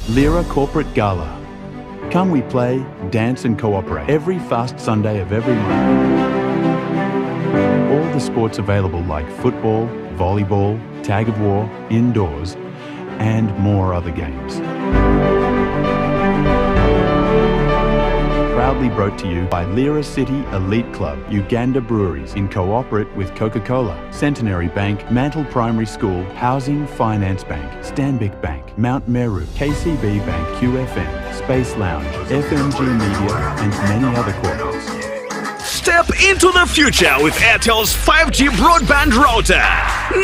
Lira Corporate Gala. Come we play, dance and cooperate every fast Sunday of every month. All the sports available like football, volleyball, tag of war, indoors, and more other games. Proudly brought to you by Lira City Elite Club, Uganda Breweries in cooperate with Coca-Cola, Centenary Bank, Mantle Primary School, Housing Finance Bank, Stanbic Bank, Mount Meru, KCB Bank QFM, Space Lounge, FMG Media, and many other corporates. Step into the future with Airtel's 5G broadband router.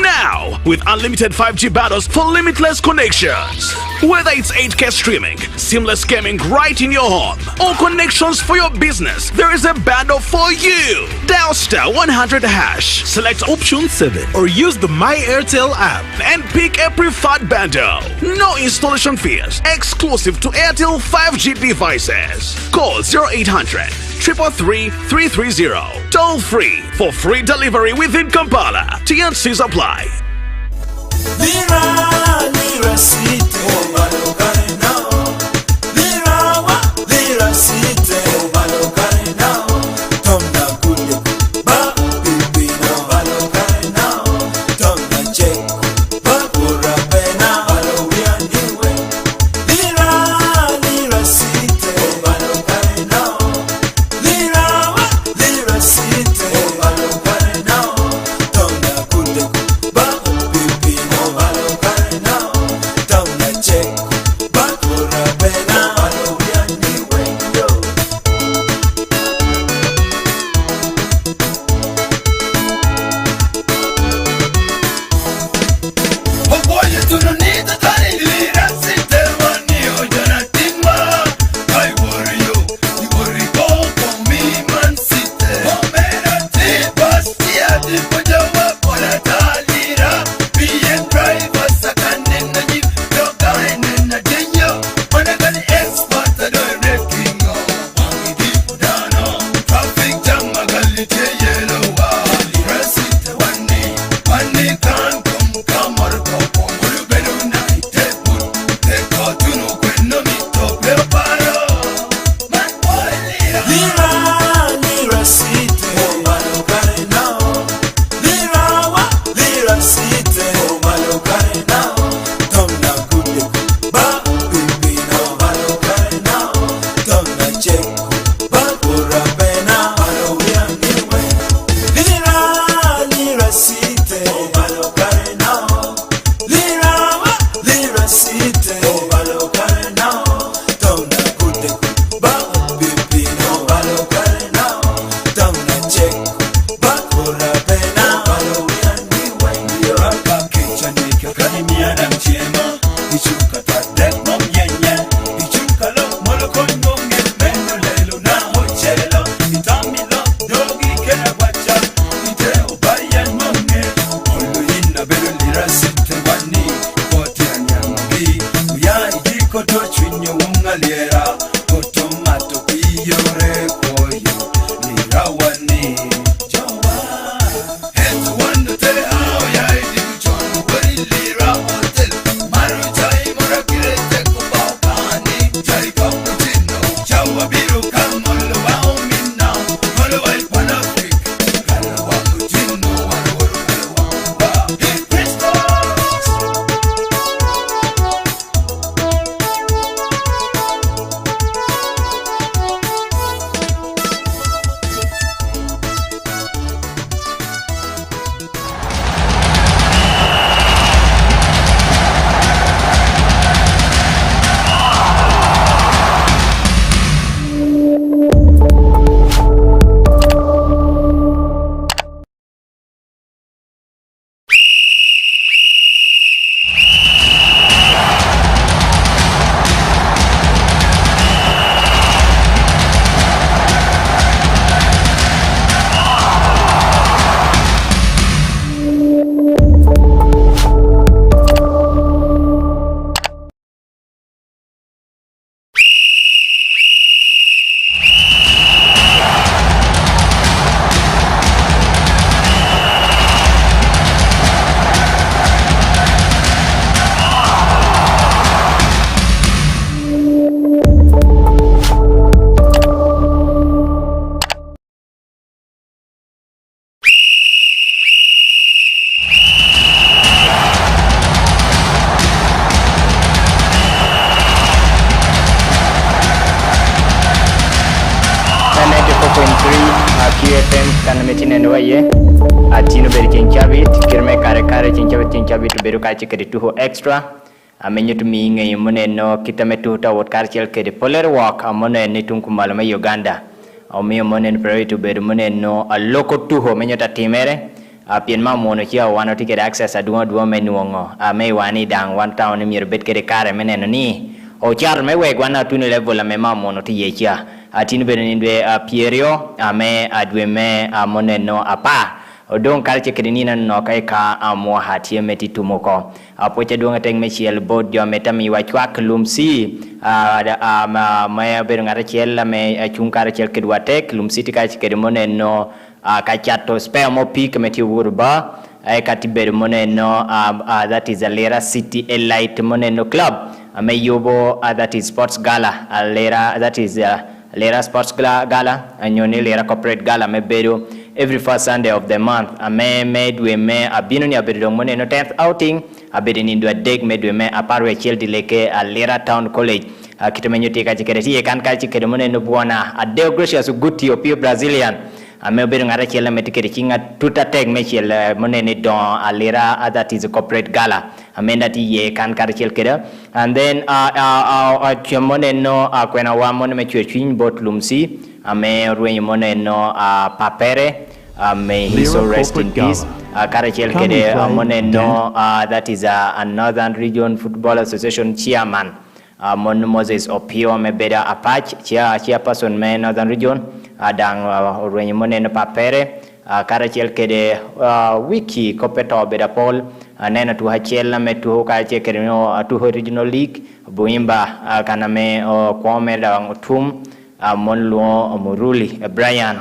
Now, with unlimited 5G bundles for limitless connections. Whether it's 8K streaming, seamless gaming right in your home, or connections for your business, there is a bundle for you. Dial *100#, select option 7, or use the My Airtel app and pick a preferred bundle. No installation fees, exclusive to Airtel 5G devices. Call 0800 333 330. Toll free for free delivery within Kampala. TNCs apply. Lira City. Lira City. QFM kan metin en waye atino ber cincabit kirme kare cincabit beru ka cikedi tuho extra amenyutu mi ngay moneno kitametu tawot karchel kedi poler walk amone ni tunku malama Uganda omi monen priority beru moneno a loko tuho menyota timere apien ma mono chia wano ticket access aduo menuongo ame wani dang one town ni mir bet kede kare meneno ni o char me we gwana tuni level ame ma mono ti yechia atinu beru ndwe pierio ame adwe me moneno apa odong kalche kedinina no kai ka amwa hatie meti tumoko apoche donga teng mechiel bod jo metami wachwa klumsi ma beru ngara chiel me chungkara chiel kedwa tek lumsi tika chkedimone no ka chato spare mo pik meti urba katiberu moneno that is a Lera City Elite moneno club ame yobo that is sports gala Lera that is Lera sports gala anyoni Lera corporate gala me beru every first Sunday of the month ame medwe me abino ni abedo moneno 10th outing abedi ni ndwa deg medwe me aparwe chieldi leke Lera Town College kitemenyo tika chikereti kan ka chikere moneno buona adeo gracious good to pure Brazilian ame beru ngara chiela metikere chinga tuta tag mechiel monene don Lera that is a corporate gala amenda ti ye kan kar chiel keda and then moneno kwena wa monene mechwe chin bot lumsi ame ruenye moneno papere may he so rest in peace kar chiel kede moneno that is a Northern Region Football Association chairman Mon Moses Opio me beda apach chia person me Northern Region adang ruenye moneno papere karachiel kede wiki kopeto beda pol nena tu hachiel me tu ka kede no tu regional league buimba kana me kwome da utum monluo muruli Brian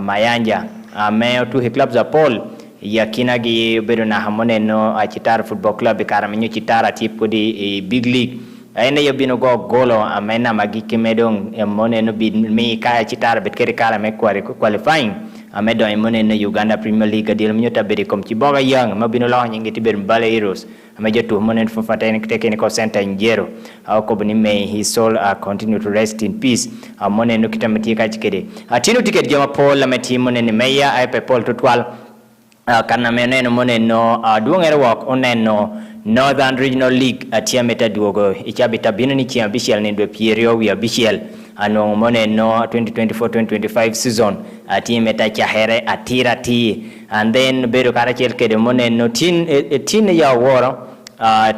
mayanja me tu club za pol yakina gi bedo na moneno chitar football club karamenyo chitara tipo di big league ene yobino go golo amena magiki medong moneno bin mi ka chitar bet kere kala me qualifying amedo moneno Uganda Premier League deal mnyota beri kom chiboga yang mabino lo nyingi tiber mbale heroes amejo tu monen fofatene technical center njero ko bani may his soul continue to rest in peace moneno kitamatika chikede atino ticket jama pol ameti moneno meya ay pepol tutwal kana meneno moneno duongere walk oneno Northern Regional League atia meta duogo ichabita bino ni chia bishel ni do pierio wi bishel ano moneno 2024-2025 season atia meta chahere atira ti and then beru karachel kede moneno tin ya woro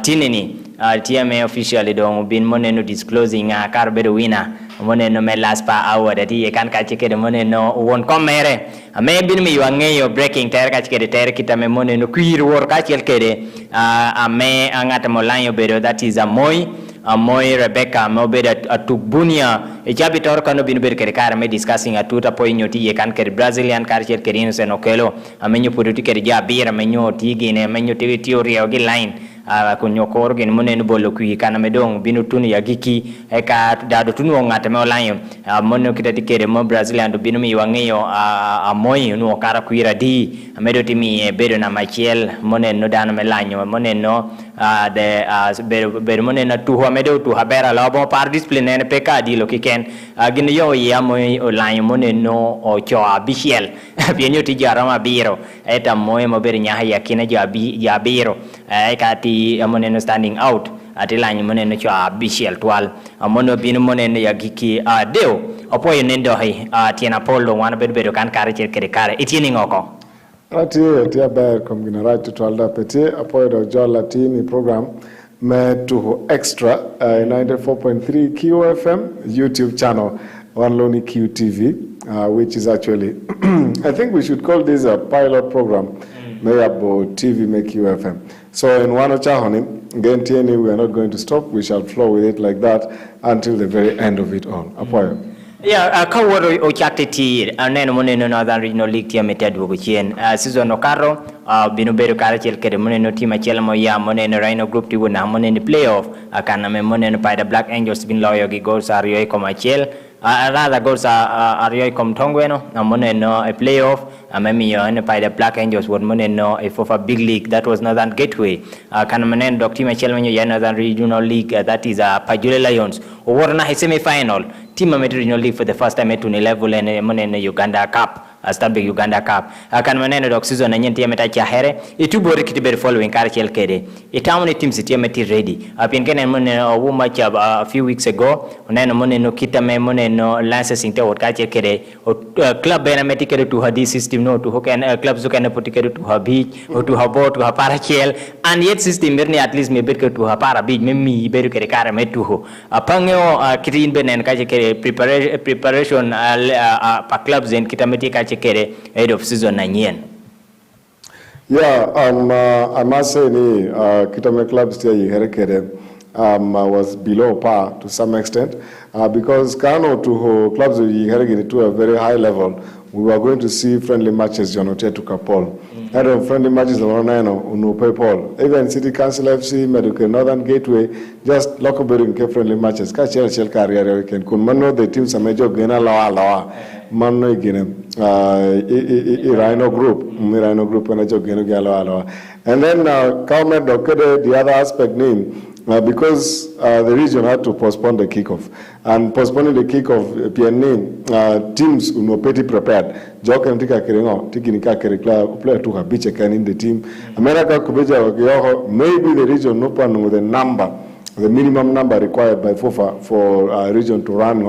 tinini atia me officially don bin moneno disclosing kar beru winner moneno me last pa award ati kan ka chikede moneno won komere ame bin mi wangeyo breaking ter ka chikede ter kitame moneno kwir wor ka chel kede ame angata molanyo bedo that is a Moy Rebecca mobeda atukbunia ejabi tor kano bin ber kere kare me discussing atuta point ti ye kan kere Brazilian karcher kerino senokelo amenyo puruti kere jabira menyo tigine menyo theory ogi line kunyo korgen moneno bolo kui kana medong binu tunu ya giki eka dado tunu ngata me olanyo monno kitati kere mo Brazilian do binu mi wangeyo Moy no kara kuira di amedo timi bedo na Michael moneno dano me lanyo moneno de ber moneno tu medo tu habera lobo par discipline ne peka di lo kiken gin yo ya moy online moneno o cho abishel bienyo ti jarama biro eta moy mo ber nya ya kina ya biro kati moneno standing out ati lanyi moneno cho abishel twal mono bin moneno ya giki deo opo yendo hai tiena polo wana bedo kan kare kare itini ngoko ati ber kom gina right to twalda pete apo do jola tini program me to Xtra 94.3 QFM YouTube channel one Loni QTV which is actually I think we should call this a pilot program mayabo TV make QFM so in one chahoni again we are not going to stop we shall flow with it like that until the very end of it all apoyo kaworo o chateti aneno moneno Northern Regional League tia metadu go chien season no karo bino beru kara chel kede moneno tima chel mo ya moneno Rhino group ti wona moneno playoff akana me moneno Pai the Black Angels bin loyo gi goals ario ko machel rather goals are Tongweno, a playoff, by the Black Angels, what a for big league, that was Northern Gateway. Kanamanen, Dr. Chelman, Northern Regional League, that is Pajule Lions, or a semi-final. Team Regional League for the first time at level and Uganda Cup. Starbig Uganda Cup. Kan maneno dok season na nyenti ameta cha here. Itu bori kitibere following karchel kede. Itamu ni team city ameti ready. Apien kene moneno wo match a few weeks ago. Oneno moneno kitame moneno license inte wot karchel kede. Club bena meti kede to hadi system no to hoken clubs who can put kede to habich or to habo to parachel and yet system berni at least me bet to hapara big me beru kede kare metu ho. Apangeo kitin benen karchel kede preparation pa clubs en kitameti karchel ahead of season 9. Yeah, I must say, Kitame clubs here was below par to some extent because Kano to clubs to a very high level. We were going to see friendly matches, Jonote to Kapol. Head of friendly matches, Unupe Paul. Even City Council FC, Medical Northern Gateway, just local building friendly matches. Kachel career weekend. Kunmano, the teams are major Gena Lawa. Mano Ginem, Rhino Group, and a Jogeno. And then, Kaumet Dokede, the other aspect name. Because the region had to postpone the kickoff. And postponing the kickoff, PNA, teams were not pretty prepared. Joke and Tika Kiringo, Tikinika Kirikla, player to have beach in the team. America Kubeja, maybe the region no plan with a number, the minimum number required by FOFA for region to run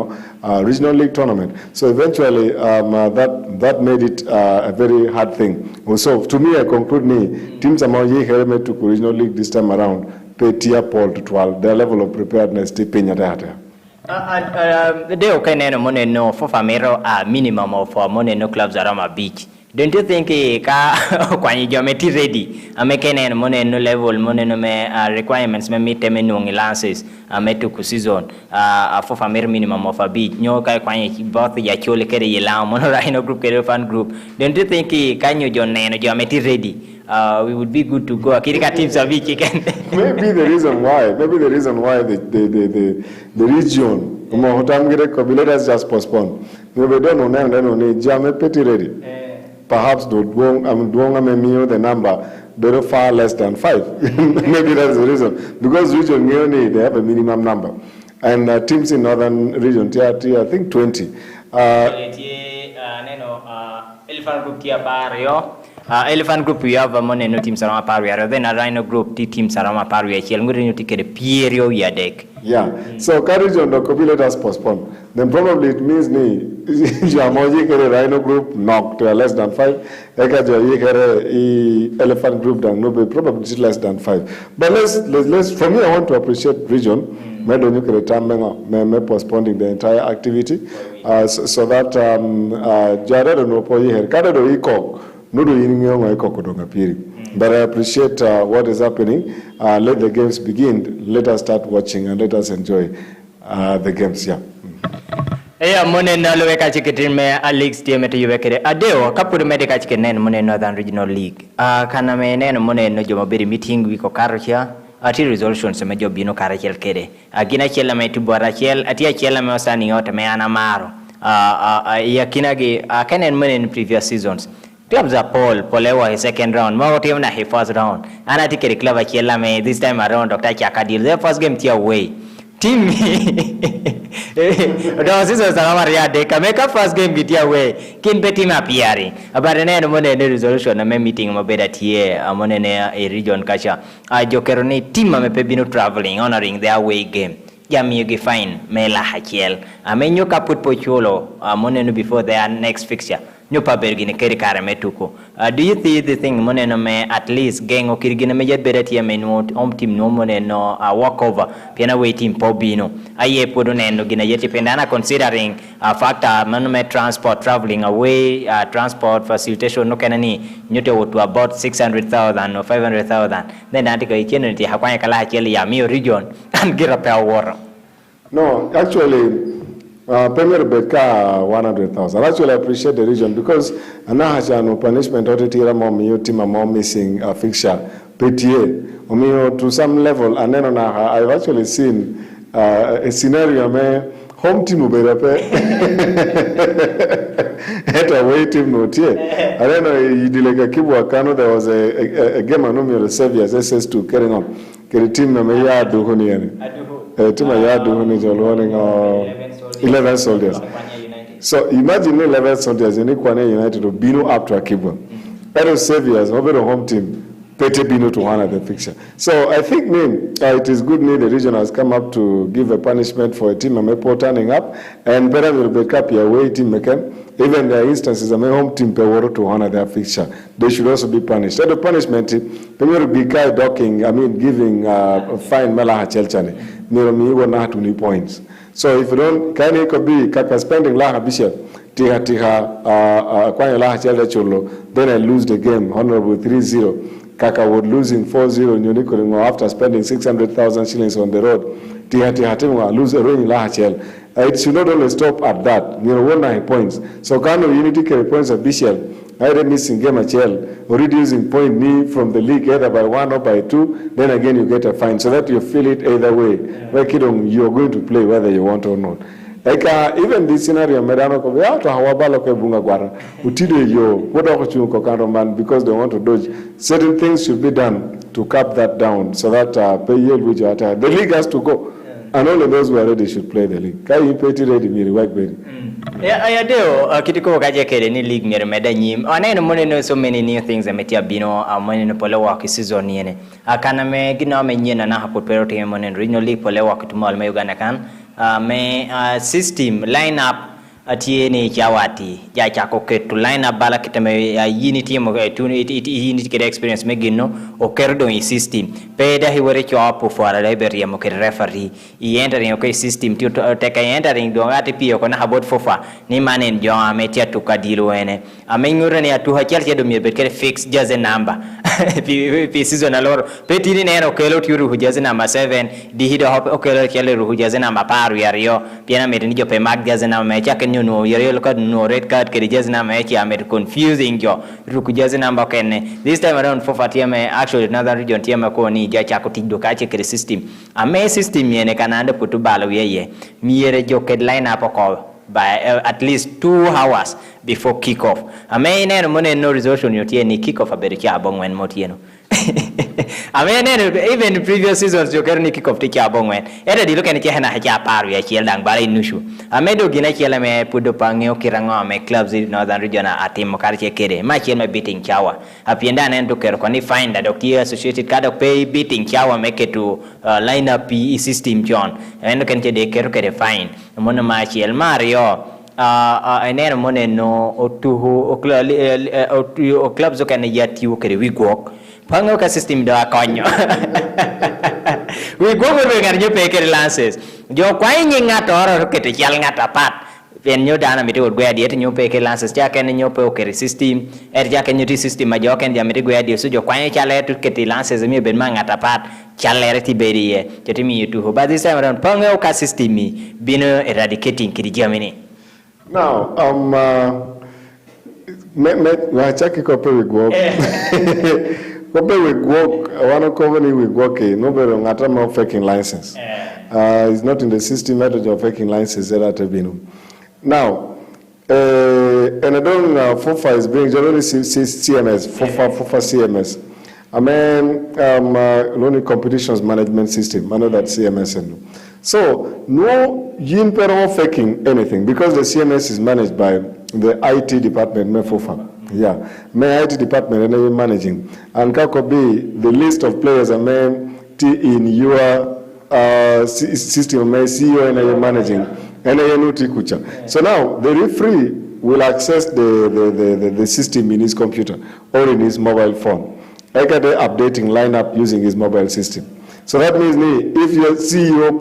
regional league tournament. So eventually, that made it a very hard thing. So to me, I conclude, teams among ye helmet to regional league this time around. Petia Paul to 12, their level of preparedness to Penya data. The day okay no for famero minimum of money no clubs around a beach. Don't you think when you geometry ready? I make any money no level, money no requirements me meet them in lances, I met to season for famero minimum of a beach. No kai both ya chole kere yela mono rhino group kere fan group. Don't you think can you geometry ready? We would be good to go. Kirika teams are weak again. Maybe the reason why the region, let us just postpone. Maybe don't know Jame Petty ready. Perhaps the number they're far less than 5. Maybe that's the reason. Because region they have a minimum number. And teams in northern region, I think 20. Elephant group tier barrio. Elephant group we have money no teams around paria. Then a rhino group teams around paria. Chelmuri no ticket Pierio Yadek. Yeah. So courage on the copy let us postpone. Then probably it means Jamoji rhino group knocked to less than 5. Elephant group done no probably less than 5. But let's for me I want to appreciate region. Me postponing the entire activity so that Jared no po here Canada iko no do yinyo iko kudonga piri. But I appreciate what is happening. Let the games begin. Let us start watching and let us enjoy the games. Yeah. Mone na lo weka chikitin me a leagues team to yubekere adeo kapuru medical chicken mone Northern Regional League kana me nen mone no jomo beri meeting wiko karocha ati resolutions me job bino karachel kede agina chela me tubarachel ati chela me osani yote me ana maro yakinagi kanen mone in previous seasons clubs are Polewa his second round more team na his first round ana tikere club chela me this time around Dr. Chakadil their first game tia away team no season sama ria de kameka first game get away kin beti ma piari abare ne mo ne resolution na me meeting mo beda tie amone ne a region kacha jokero ni team ma pe bino traveling honoring their away game yami yugi fine me la hachiel amenyo kaput pochulo amone no before their next fixture nyopa bergine keri kare metuko do you see the thing mone no me at least gang okirgine me jet berati me no team no mone no walk over piana way team pobino aye podo ne no gina yeti pendana considering factor man me transport traveling away transport facilitation no kanani nyote to about 600,000 or 500,000 then article ikenenti hakwanya kala cheli ya mi region and get up war. No, actually Premier Beka 100,000. Actually, I appreciate the region because anahacha no punishment or tira mo team more missing fixture PTA to some level, and then I've actually seen a scenario home team uberape. At away team no tie. I don't know, you did like a Kibwa Kano, there was a game on the Saviors, SS2 carrying on. Kiri team na meya duhuni yani. Team ya duhuni jolwani 11 soldiers. So imagine 11 soldiers in Kwane United to Bino up to Akibwa. Edo Saviors, over the home team, Pete Bino to one of the fixture. So I think it is good the region has come up to give a punishment for a team Amepo turning up, and better will back up your away team Mekem. Even their instances, a home team Peworo to honor their fixture. They should also be punished. So the punishment, Peworo Bikai docking, giving a fine Mela Hachelchane, Niromi 1 points. So if you don't, can it be Kaka spending Laha Bishop, Tiha Kwanya Laha Chelcholo, then I lose the game, honorable 3-0. Kaka would losing 4-0 in Unicorn after spending 600,000 shillings on the road. Tiha lose a ring Laha Chel. It should not only stop at that. 19 points. So Kano Unity carry points of Bishop. Either missing game at Chel or reducing point me from the league either by 1 or by 2, then again you get a fine. So that you feel it either way. Like you're going to play whether you want or not. Like even this scenario, Medano ko ya to hawabalo ko bunga gwara. Utide yo woda ko chunko kando man because they want to dodge. Certain things should be done to cap that down so that the league has to go. And only those who are ready should play the league. Kai peti ready miri work ready. Yeah, deo kitiko kaje kere ni league miri meda nyim. Ana no so many new things ametia bino amone no pole work season yene. Akana me gina me nyena na hapo pero team mon regional league pole work tumal me Uganda kan. Me system line up atie ni jawati ja chako ketu line up bala kitame unity mo unity kede experience me ginno o kerdo in system peda hi wore cho apo fora library mo kede referee I entering okay system to take entering do ngati pio kona habot fofa ni manen jo ametia to kadilo ene amenyure ni atu hachel do mi bet kede fix jaze number pi season alor petini nero kelo tiru hujaze number 7 di hido hop okelo kele hujaze number paru yario piena meti ni jo pe mag jaze number mecha no yellow card no red card kedi jaze number mechi amet confusing jo ruku jaze number kenne this time around for fatime actually another region tiama ko ni ja chako tiddo ka che kedi system ame system yene kanande putu balo yeye miere jo ked line up ko by at least 2 hours before kick-off. I mean, no resolution you ni kick-off a better carbon when motieno. I mean, even the previous seasons you can kick-off to carbon when. Either you look at Hana Hajaparu, a child Bari Nushu. I made to Gina me put the Pangio Kiranga, my clubs in Northern Region at Timokarche Kere, my children beating Chawa. A Piendan and to Kerkoni find that Doctor Associated Card pay beating Chawa make it to line up PE system, John. And you can take the Kerkere fine. Monomachi El Mario. Enero mone no otuhu o clubs o kana yati o kere wigwok pango ka system da konyo wigwok we ganyo pe kere lances jo kwanye ngato oro kete chal ngata pat pen nyo dana miti od gwe diet nyo pe kere lances ja ken nyo pe o kere system ja ken nyo system ma jo ken ja miti gwe diet so jo kwanye chale to kete lances mi ben ma ngata pat chalere ti beriye jotimi yutu but this time around pango ka system mi bino eradicating kiri Germany. Now, wachaki kope wigwok. Kope wigwok, one company wigwok, nobody ngata mo faking license. It's not in the system method of faking license that have been. Now, and I don't know, FOFA is being generally CMS, FOFA CMS. I mean, only competitions management system, I know that CMS. So, no yin pero faking anything because the CMS is managed by the IT department, FOFA. Yeah, my IT department and managing. And kako be the list of players I mean in your system, my CEO and managing. And so now the referee will access the system in his computer or in his mobile phone. I got updating lineup using his mobile system. So that means if your CEO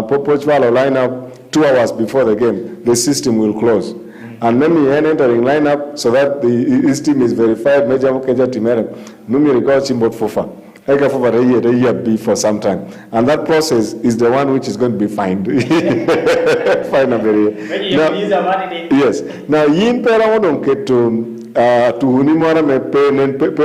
Pochwalo line up 2 hours before the game, the system will close. And then we entering lineup so that his team is verified. Major Mokeja Timere, Numi record Chimbot Fofa. Eka Fofa the year B for some time. And that process is the one which is going to be fined. Fine very. Yes. Now yin pera won't get to to hunimora me pay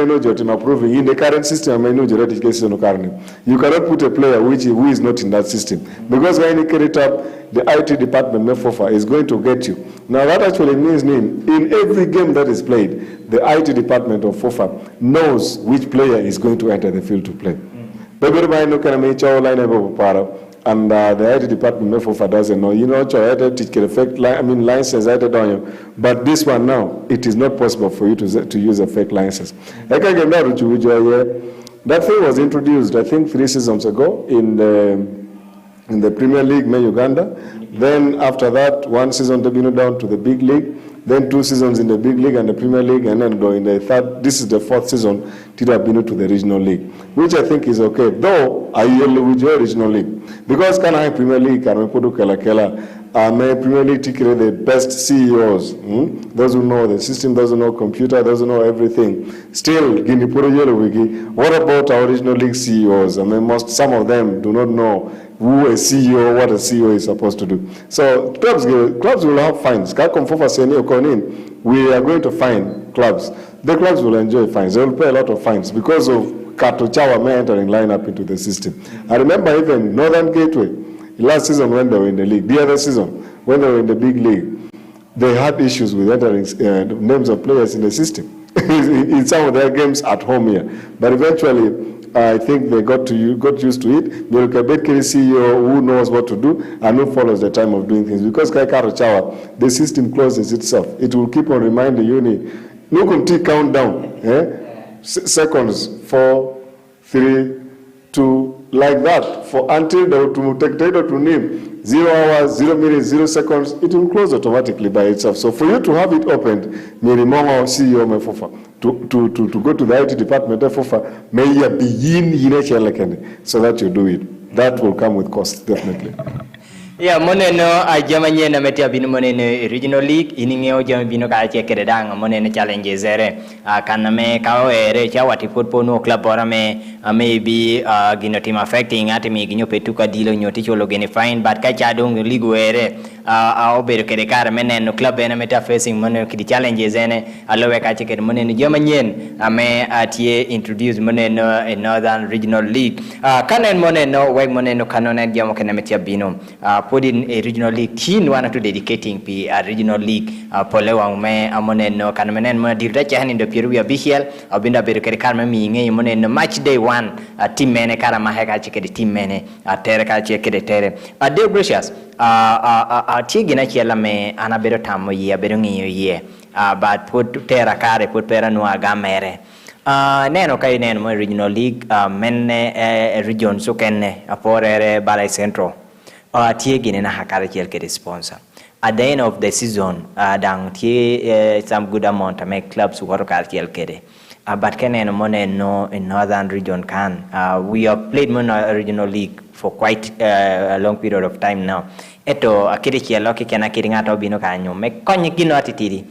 no jotim approving in the current system may no jurati cases no karni. You cannot put a player who is not in that system because when you carry it up, the IT department MEFOFA is going to get you. Now that actually means in every game that is played, the IT department of FOFA knows which player is going to enter the field to play. And the IT department MEFOFA doesn't know. You know, license but this one now, it is not possible for you to use a fake license. That thing was introduced, I think, 3 seasons ago in the Premier League, Uganda. Then after that, 1 season they been down to the big league. Then 2 seasons in the big league and the Premier League, and then go in the third. This is the 4th season to have been to the regional league, which I think is okay. Though I usually with your regional league because can I Premier League can I put may Premier League take the best CEOs, those who know the system, those who know computer, those who know everything. Still, what about our regional league CEOs? I mean, some of them do not know who a CEO, what a CEO is supposed to do. So clubs will have fines. We are going to fine clubs. The clubs will enjoy fines. They will pay a lot of fines because of Katochawa may entering lineup into the system. I remember even Northern Gateway, last season when they were in the league, the other season when they were in the big league, they had issues with entering names of players in the system in some of their games at home here. But eventually, I think they got used to it. Milkabet CEO who knows what to do and who follows the time of doing things. Because Kaikarochawa, the system closes itself. It will keep on reminding you, look until countdown. Seconds, 4, 3, 2, like that. For until the name 0 hours, 0 minutes, 0 seconds, it will close automatically by itself. So for you to have it opened, Mirimongo CEO Mefofa, to go to the IT department Mefofa, may you be so that you do it. That will come with cost, definitely. Yeah, moneno a jamanye na metia binu moneno regional league iningeo jam binu ka che kedang moneno challenges ere kaname ka ere cha wati football no club ora me maybe gino team affecting ati mi ginyo petuka dilo nyoti cholo gene fine but ka cha dong league ere a ober kede kar meneno club ene meta facing moneno kidi challenges ene alowe ka che kede moneno jamanye ame atie introduce moneno in northern regional league kanen moneno weg moneno kanone jamo kana metia binu put in a regional league teen one to dedicating p a regional league polewa me amoneno kanmenen mo dirta chahan in the peru official abinda berkere karma mi nge moneno match day 1 team mene karama heka chike team mene tere ka chike tere de gracious tigina chiela me anabero tamo ye bero ngiyo ye but put tera kare put pera no agamere neno kai neno mo regional league menne region sukenne aporere balai central tie gine na hakare kiel sponsor at the end of the season dang tie some good amount to make clubs who work at kiel kede but kenen moneno in northern region can we have played regional league for quite a long period of time now eto akiri kielo kikena kiringato bino kanyo me konyi gino atitiri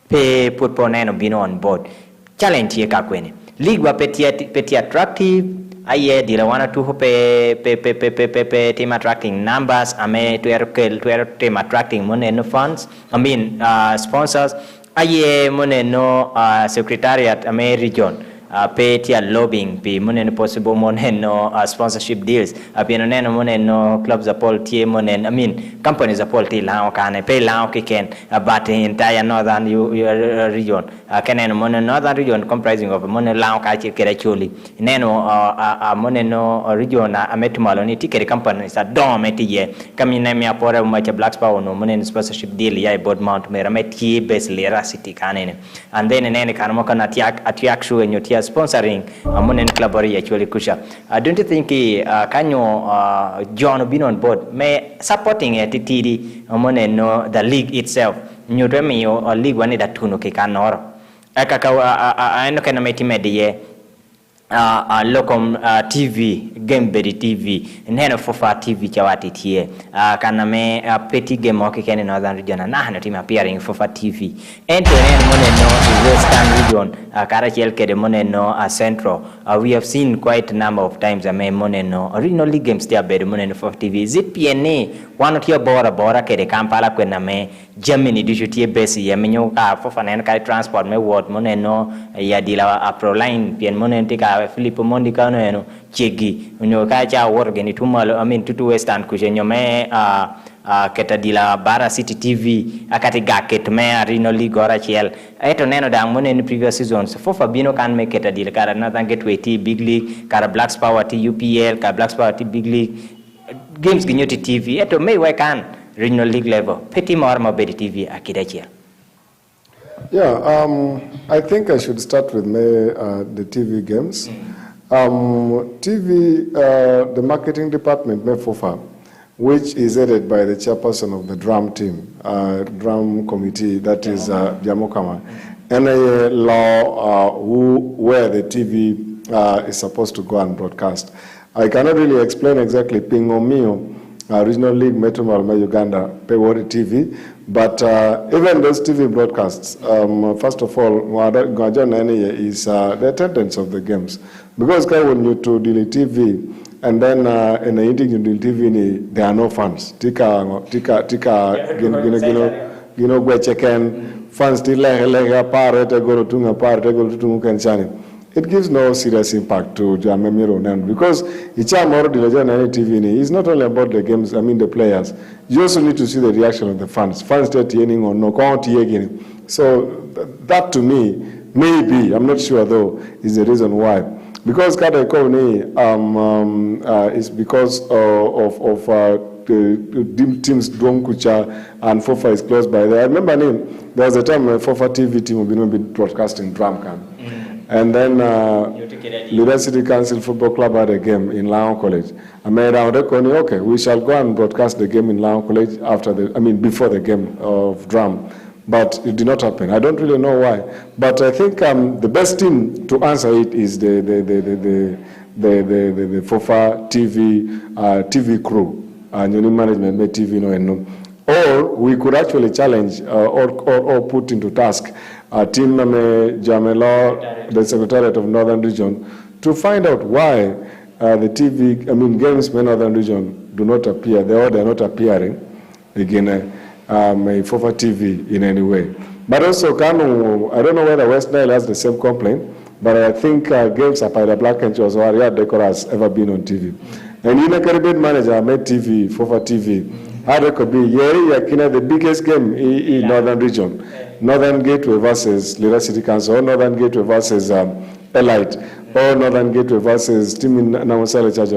pe put poneno bino on board challenge ye kakwene league wa peti attractive aye dila wana tu pe team attracting numbers ame to team attracting money no funds sponsors aye money no secretariat ame region pay tia lobbying pe money no possible money no sponsorship deals apino neno money no clubs apol tie money companies apol ti lao kane pay lao kiken but entire northern region kenen money northern region comprising of money lao ka chi kere chuli neno money no region ametumalo ni tikere companies a dom etiye kamine mi apora much black power no money sponsorship deal ya board mount mera metie basically city kanene and then nene kanamo kana atiak shu enyotia sponsoring monen clubori actually kusha don't you think kanyo John been on board may supporting TTD monen no the league itself nyuto mi o league one that tuno ke kanoro akaka ano kana meti medie Locom TV, game bedi TV, neno fofa TV chawati tie. Kana me petty game oki kene northern region na hana team appearing fofa TV. Ento neno moneno western region, Karachel kede moneno central. We have seen quite a number of times ame moneno regional league games there bedi moneno fofa TV. Is it PNA one of your bora kede Kampala kwena me Germany dishutie besi ya menyo ka fofa neno kari transport me word moneno ya dila Proline pien moneno ka Filippo Mondi kano eno chegi unyo kacha worgeni tumalo tutu western kushenyo me keta dila bara city TV akati gaket me rino league ora chiel eto neno dang mone in previous seasons for Fabino kan me keta dila kara northern gateway T big league kara Blacks Power T UPL kara Blacks Power T big league games ginyoti TV eto me we kan regional league level peti more mobile TV akida chiel. Yeah, I think I should start with the TV games. TV, the marketing department, MEFOFA, which is headed by the chairperson of the drum team, drum committee, that is Jamokama, and a law where the TV is supposed to go and broadcast. I cannot really explain exactly Pingomio, Regional League Metro Malma Uganda, Pewori TV, but even those TV broadcasts, first of all, is the attendance of the games. Because when you to delete TV, and then in the eating you delete TV, there are no fans. Tika, fans still it gives no serious impact to Jamemiro because TV is not only about the games, the players. You also need to see the reaction of the fans. Fans start yelling or no count again. So that to me, maybe, I'm not sure though, is the reason why. Because Kada Kone is because of the teams Dom Kucha and Fofa is close by there. I remember there was a time when Fofa TV team would be broadcasting drum camp. And then Lida City Council Football Club had a game in Lion College. I made out okay, we shall go and broadcast the game in Lion College before the game of drum. But it did not happen. I don't really know why. But I think the best team to answer it is the FOFA TV crew, and new management made TV no. Or we could actually challenge or put into task Team Jamela, the Secretariat of Northern Region, to find out why the TV, games in Northern Region do not appear. They are not appearing again. FOFA TV in any way. But also, I don't know whether West Nile has the same complaint, but I think games up by the Black and Choswaria Decor has ever been on TV. And in a Caribbean manager made TV, FOFA TV. How could be the biggest game in Northern Region. Northern Gateway versus Lira City Council, or Northern Gateway versus Elite, or Northern Gateway versus Team in Namasala Charge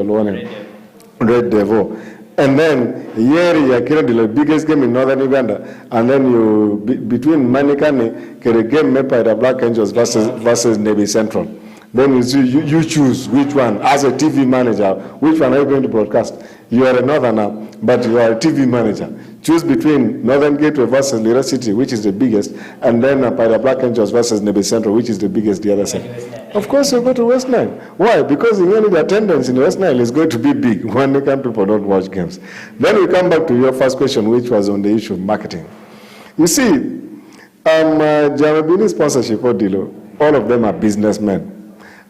Red Devil. And then the biggest game in Northern Uganda, and then you between Manikani, get a game made by the Black Angels versus Navy Central. Then you choose which one as a TV manager, which one are you going to broadcast? You are a Northerner, but you are a TV manager. Choose between Northern Gateway versus Lira City, which is the biggest, and then by the Black Angels versus Navy Central, which is the biggest, the other side. Of course, you go to West Nile. Why? Because the attendance in West Nile is going to be big when the people don't watch games. Then we come back to your first question, which was on the issue of marketing. You see, Jamabini sponsorship or Dilo, all of them are businessmen.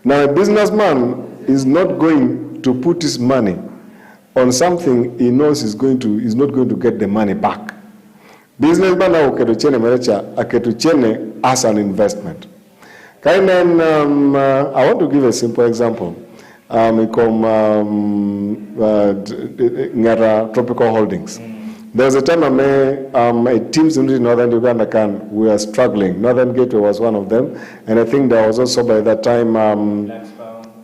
Now, a businessman is not going to put his money on something he knows is not going to get the money back. Businessman now aketuchene as an investment. I want to give a simple example. Ngara Tropical Holdings. There was a time teams in Northern Uganda we were struggling. Northern Gateway was one of them, and I think there was also by that time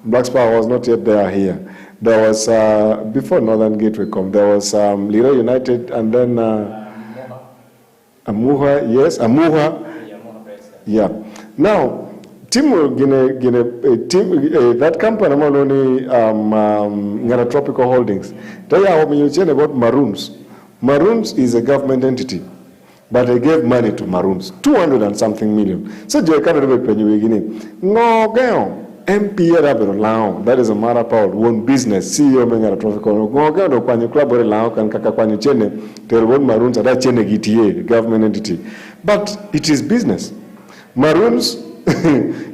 Blacks Power was not yet there here. There was before Northern Gateway there was Lira United, and then Amuha, yes, Amuha. Yeah. Now, team that company Ngara Tropical Holdings. They are about Maroons. Maroons is a government entity, but they gave money to Maroons, 200 and something million. So you can't no MP Rabero Lao, that is a matter of one business, CEO Mengara Tropical, go to Kwanyu Club or Lao can Kakakwanyu Chene, Terwon Maroons at that Chene GTA, government entity. But it is business. Maroons,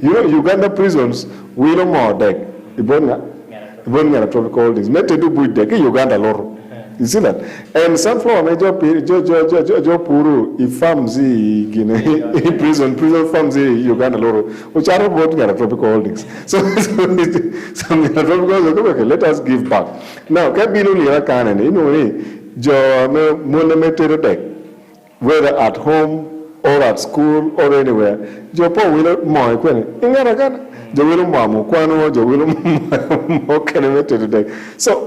Uganda prisons, we no more deck. Ibonga Tropical Holdings, met to do with deck, Uganda Loro. You see that? And sunflower major Puru, if farms in prison farms Uganda Loro, which are about Tropical Holdings. So let us give back. Now, Kabino Canon, monumental deck, whether at home or at school or anywhere, Jopo will more Ingaragan. So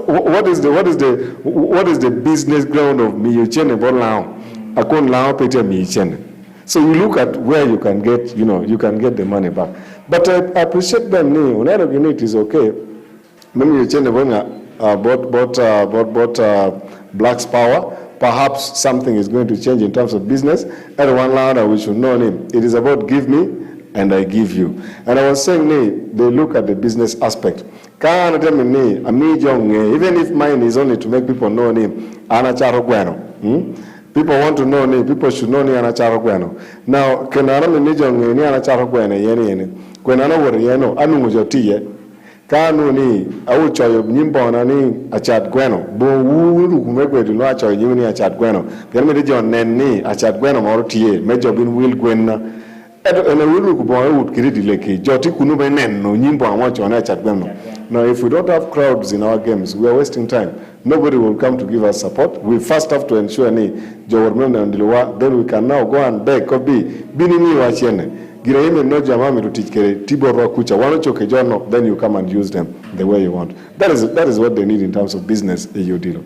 what is the business ground of Miyochene Bolao? Akon Lao Peter Miyochene. So you look at where you can get, you can get the money back. But I appreciate them. Whenever you need is okay. Miyochene bought Black's Power. Perhaps something is going to change in terms of business. Everyone louder, we should know him. It is about give me and I give you. And I was saying, they look at the business aspect. Even if mine is only to make people know him, Anacharo Guano. People want to know me, people should know me Anacharo Guano. Now, Kenara Minijong, Anacharo Guano, Yeni, Gwenano Woriano, Anumujotie, Kanu ni, Aucho, Nimbona ni, Achat Guano, Bo Wuru, Megwe, do not choy, Uni Achat Guano, Germedijon Nenni, Achat Guano Mortie, Major Bin Will Gwenna. And I will would create like Joti Kunuben, no Nimbo and watch on Achat Guano. Now, if we don't have crowds in our games, we are wasting time. Nobody will come to give us support. We first have to ensure any Joవర్man and Diluwa, then we can now go and beg Kobi, Binini Wachene. Girahim no Jamami to teach Tibor Kucha, one choke journal, then you come and use them the way you want. That is what they need in terms of business, you deal.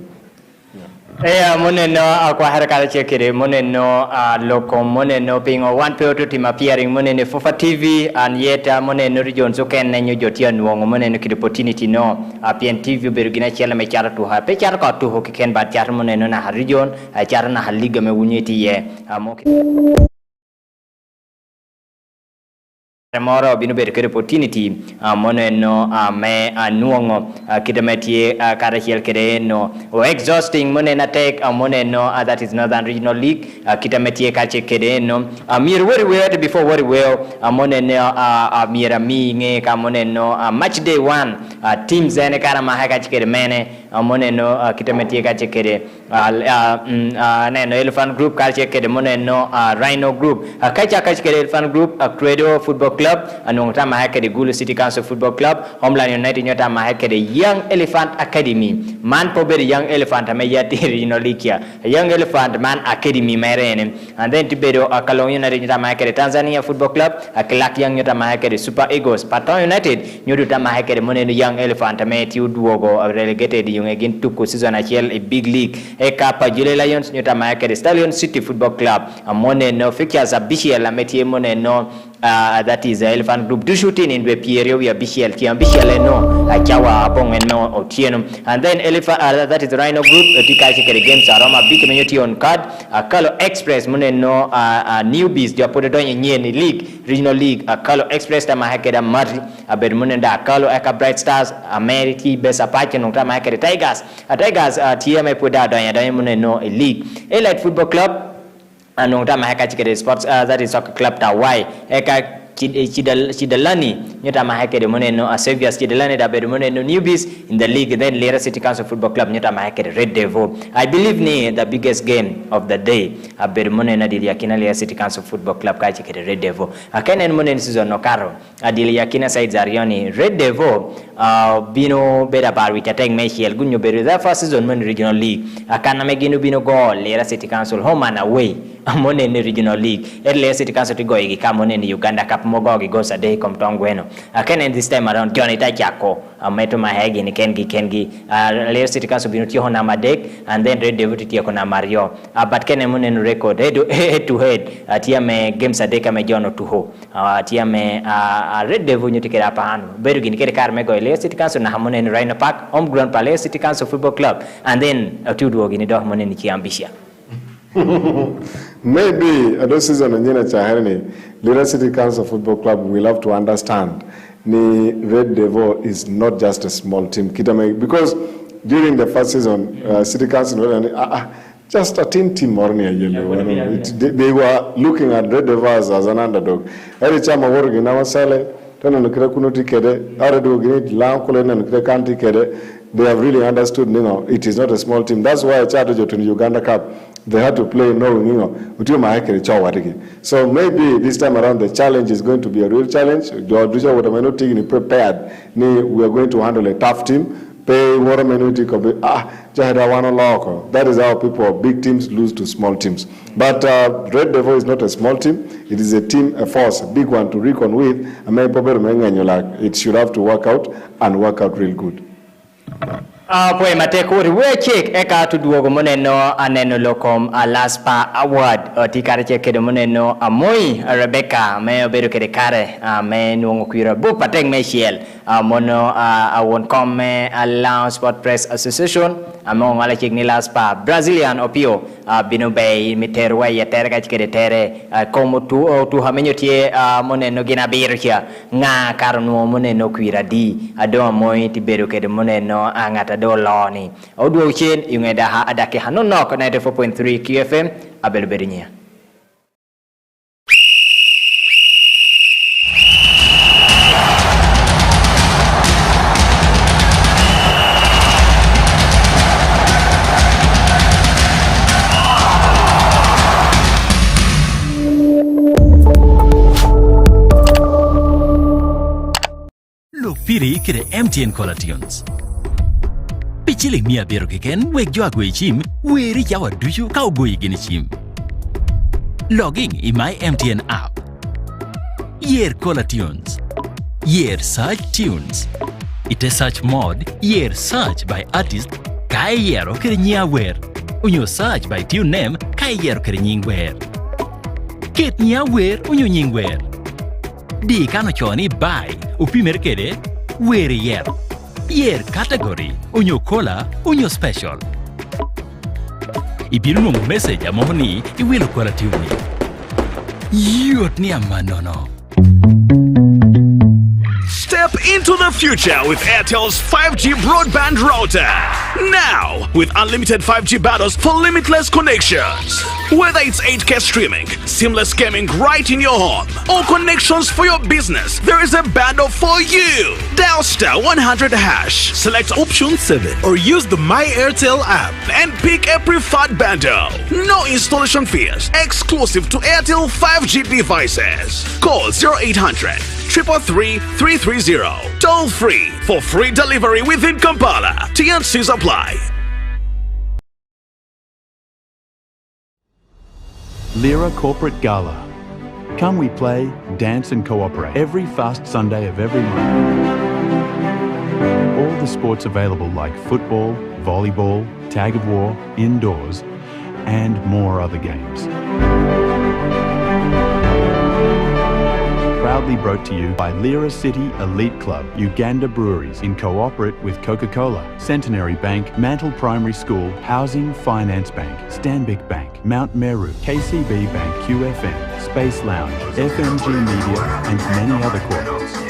Moneno akwa harakala chekere moneno loko moneno pingo one peoto team appearing moneno Fofa TV and yet moneno region so ken nenyo jotia nuongo moneno kid opportunity no PN TV berugina chela me chara to ha pe chara ka to ho ken ba chara moneno na region chara na liga me wunyeti ye Tomorrow binu ber kere opportunity moneno me nuongo kidametie karachiel kere no exhausting monena take moneno that is Northern Regional League kidametie kache kere no mir very well before very well moneno mira mi nge ka moneno match day 1 teams ene kara mahaka chikere mene moneno kidametie kache kere neno Elephant Group kache kere moneno Rhino Group kacha kere Elephant Group Credo Football Club anong tama hakede Gulu City Council Football Club Homeland United nyota ma hakede Young Elephant Academy man poberi Young Elephant ameyati regional league Young Elephant man Academy merene and then tibedo Kalong United nyota ma hakede Tanzania Football Club Akilak Young nyota ma hakede Super Eagles Patong United nyota ma hakede moneno Young Elephant ameti uduogo relegated yung again Tuku season achiel a big league Kapa Jule Lions nyota ma hakede Stallion City Football Club moneno fixtures abishia ameti moneno that is Elephant Group do shooting in the period we are BCL no Chawa Pong and no Otieno and then Elephant that is the Rhino Group Tikashi games Aroma Big Community on card Kalo Express Muneno newbies Japodo in League Regional League Kalo Express Tamahakeda Mari Bermunenda Kalo Eka Bright Stars Ameriti Best Apache no Tamahakeda Tigers TMA Puda Diamond League Elite Football Club anong tama hakachikere sports that is soccer club Tawai eka Chidalani nyota mahakere moneno Saviors Chidalani da bedo moneno newbies in the league then Lera City Council Football Club nyota mahakere Red Devil I believe ni the biggest game of the day bedo moneno dili yakina Lera City Council Football Club kachikere Red Devil akene moneno season no karo adili yakina side Zarioni Red Devil bino beda barwi tateng Michael gunyo bedo the first season mon regional league akana megino bino goal Lera City Council home and away moneno regional league Lera City Council to go igi moneno Uganda Cup Mogogi goes a day come tongweno again this time around Johnny Tachako meto mahegi ni kengi Lera City Council binuti hona madek and then Red Devil tiako na Mario but kene munen record head to head tiame games a day kama Jono tuho tiame Red Devil nyutikera pahanu beru gini kere karme go Lera City Council na hamunen Rhino Park home ground pa Lera City Council Football Club and then tudu gini do hamunen kiambisha Maybe a season and Lera City Council Football Club will have to understand ni Red Devil is not just a small team. Because during the first season, City Council, just a team or near yellow. They were looking at Red Devils as an underdog. Every time I work in our sale, they have really understood, it is not a small team. That's why I charged in the Uganda Cup. They had to play knowing, so maybe this time around the challenge is going to be a real challenge. We are prepared. We are going to handle a tough team. That is how big teams lose to small teams. But Red Devil is not a small team. It is a team, a force, a big one to reckon with. It should have to work out and work out real good. Poi matekuri wechek eka tuduogo moneno aneno lokom alaspa award tikare chekedo moneno amoi Rebecca me obedo kede kare me nuongo kwira bu pateng me shiel mono awon komme allow sport press association among ala chik ni laspa Brazilian opio bino bay miterwa yetere ka chikede tere komo tu hamenyo tie moneno gina birkia nga karno moneno kwira di ado moi tibedo kede moneno angata do loni oduo chen yungeda ha adake hanonok 94.3 QFM abelberinya. Look piri kire MTN Caller Tunes. Pichili mia bero keken wek jo agwe chim weri chawa duchu ka ugwe gini chim. Logging in my MTN app. Year Caller Tunes. Year Search Tunes. Ite search mode. Year Search by Artist. Kai yero kere nyia wer. Unyo search by tune name. Kai yero kere nying wer. Ket nyia wer unyo nying wer. Di kano choni by. Upimer kede weri yero. Year category, unyo cola, unyo special. Ibiru nungu message amohoni, iwilo kwa tuni. Yot ni amanono. Step into the future with Airtel's 5G broadband router. Now, with unlimited 5G bundles for limitless connections. Whether it's 8K streaming, seamless gaming right in your home, or connections for your business, there is a bundle for you. Dial *100#, select option 7, or use the My Airtel app and pick a preferred bundle. No installation fees, exclusive to Airtel 5G devices. Call 0800 333 330. Toll free for free delivery within Kampala. TNCs apply. Lira Corporate Gala. Come we play, dance and cooperate every fast Sunday of every month. All the sports available like football, volleyball, tag of war, indoors, and more other games. Proudly brought to you by Lira City Elite Club, Uganda Breweries in cooperate with Coca-Cola, Centenary Bank, Mantle Primary School, Housing Finance Bank, Stanbic Bank, Mount Meru, KCB Bank QFM, Space Lounge, FMG Media, and many other corporates.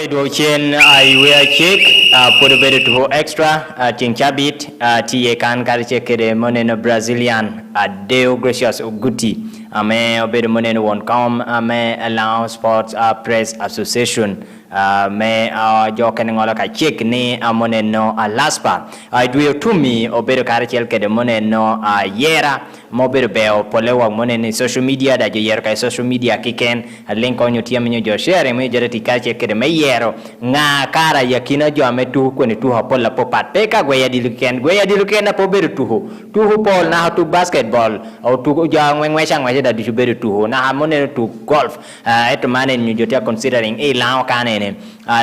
do chen we a check put a bit to extra ting chabit tie kan kar chekere moneno Brazilian deo gracious uguti ame obed moneno won come ame allow sports press association me joken ngola ka check ni moneno laspa do to me obed kar chekere moneno yera mobile beo polewa moneno social media da yer ka social media kiken link on youtube menyo jo share me jereti ka chekere me yero nga kara yakina jo ame tu kweni tu hapola popat peka gweya diluken na pobere tuho pol na tu basketball au tu ja ngwe changwe da du bere tuho na moneno tu golf eto mane nyu jotia considering lao kanene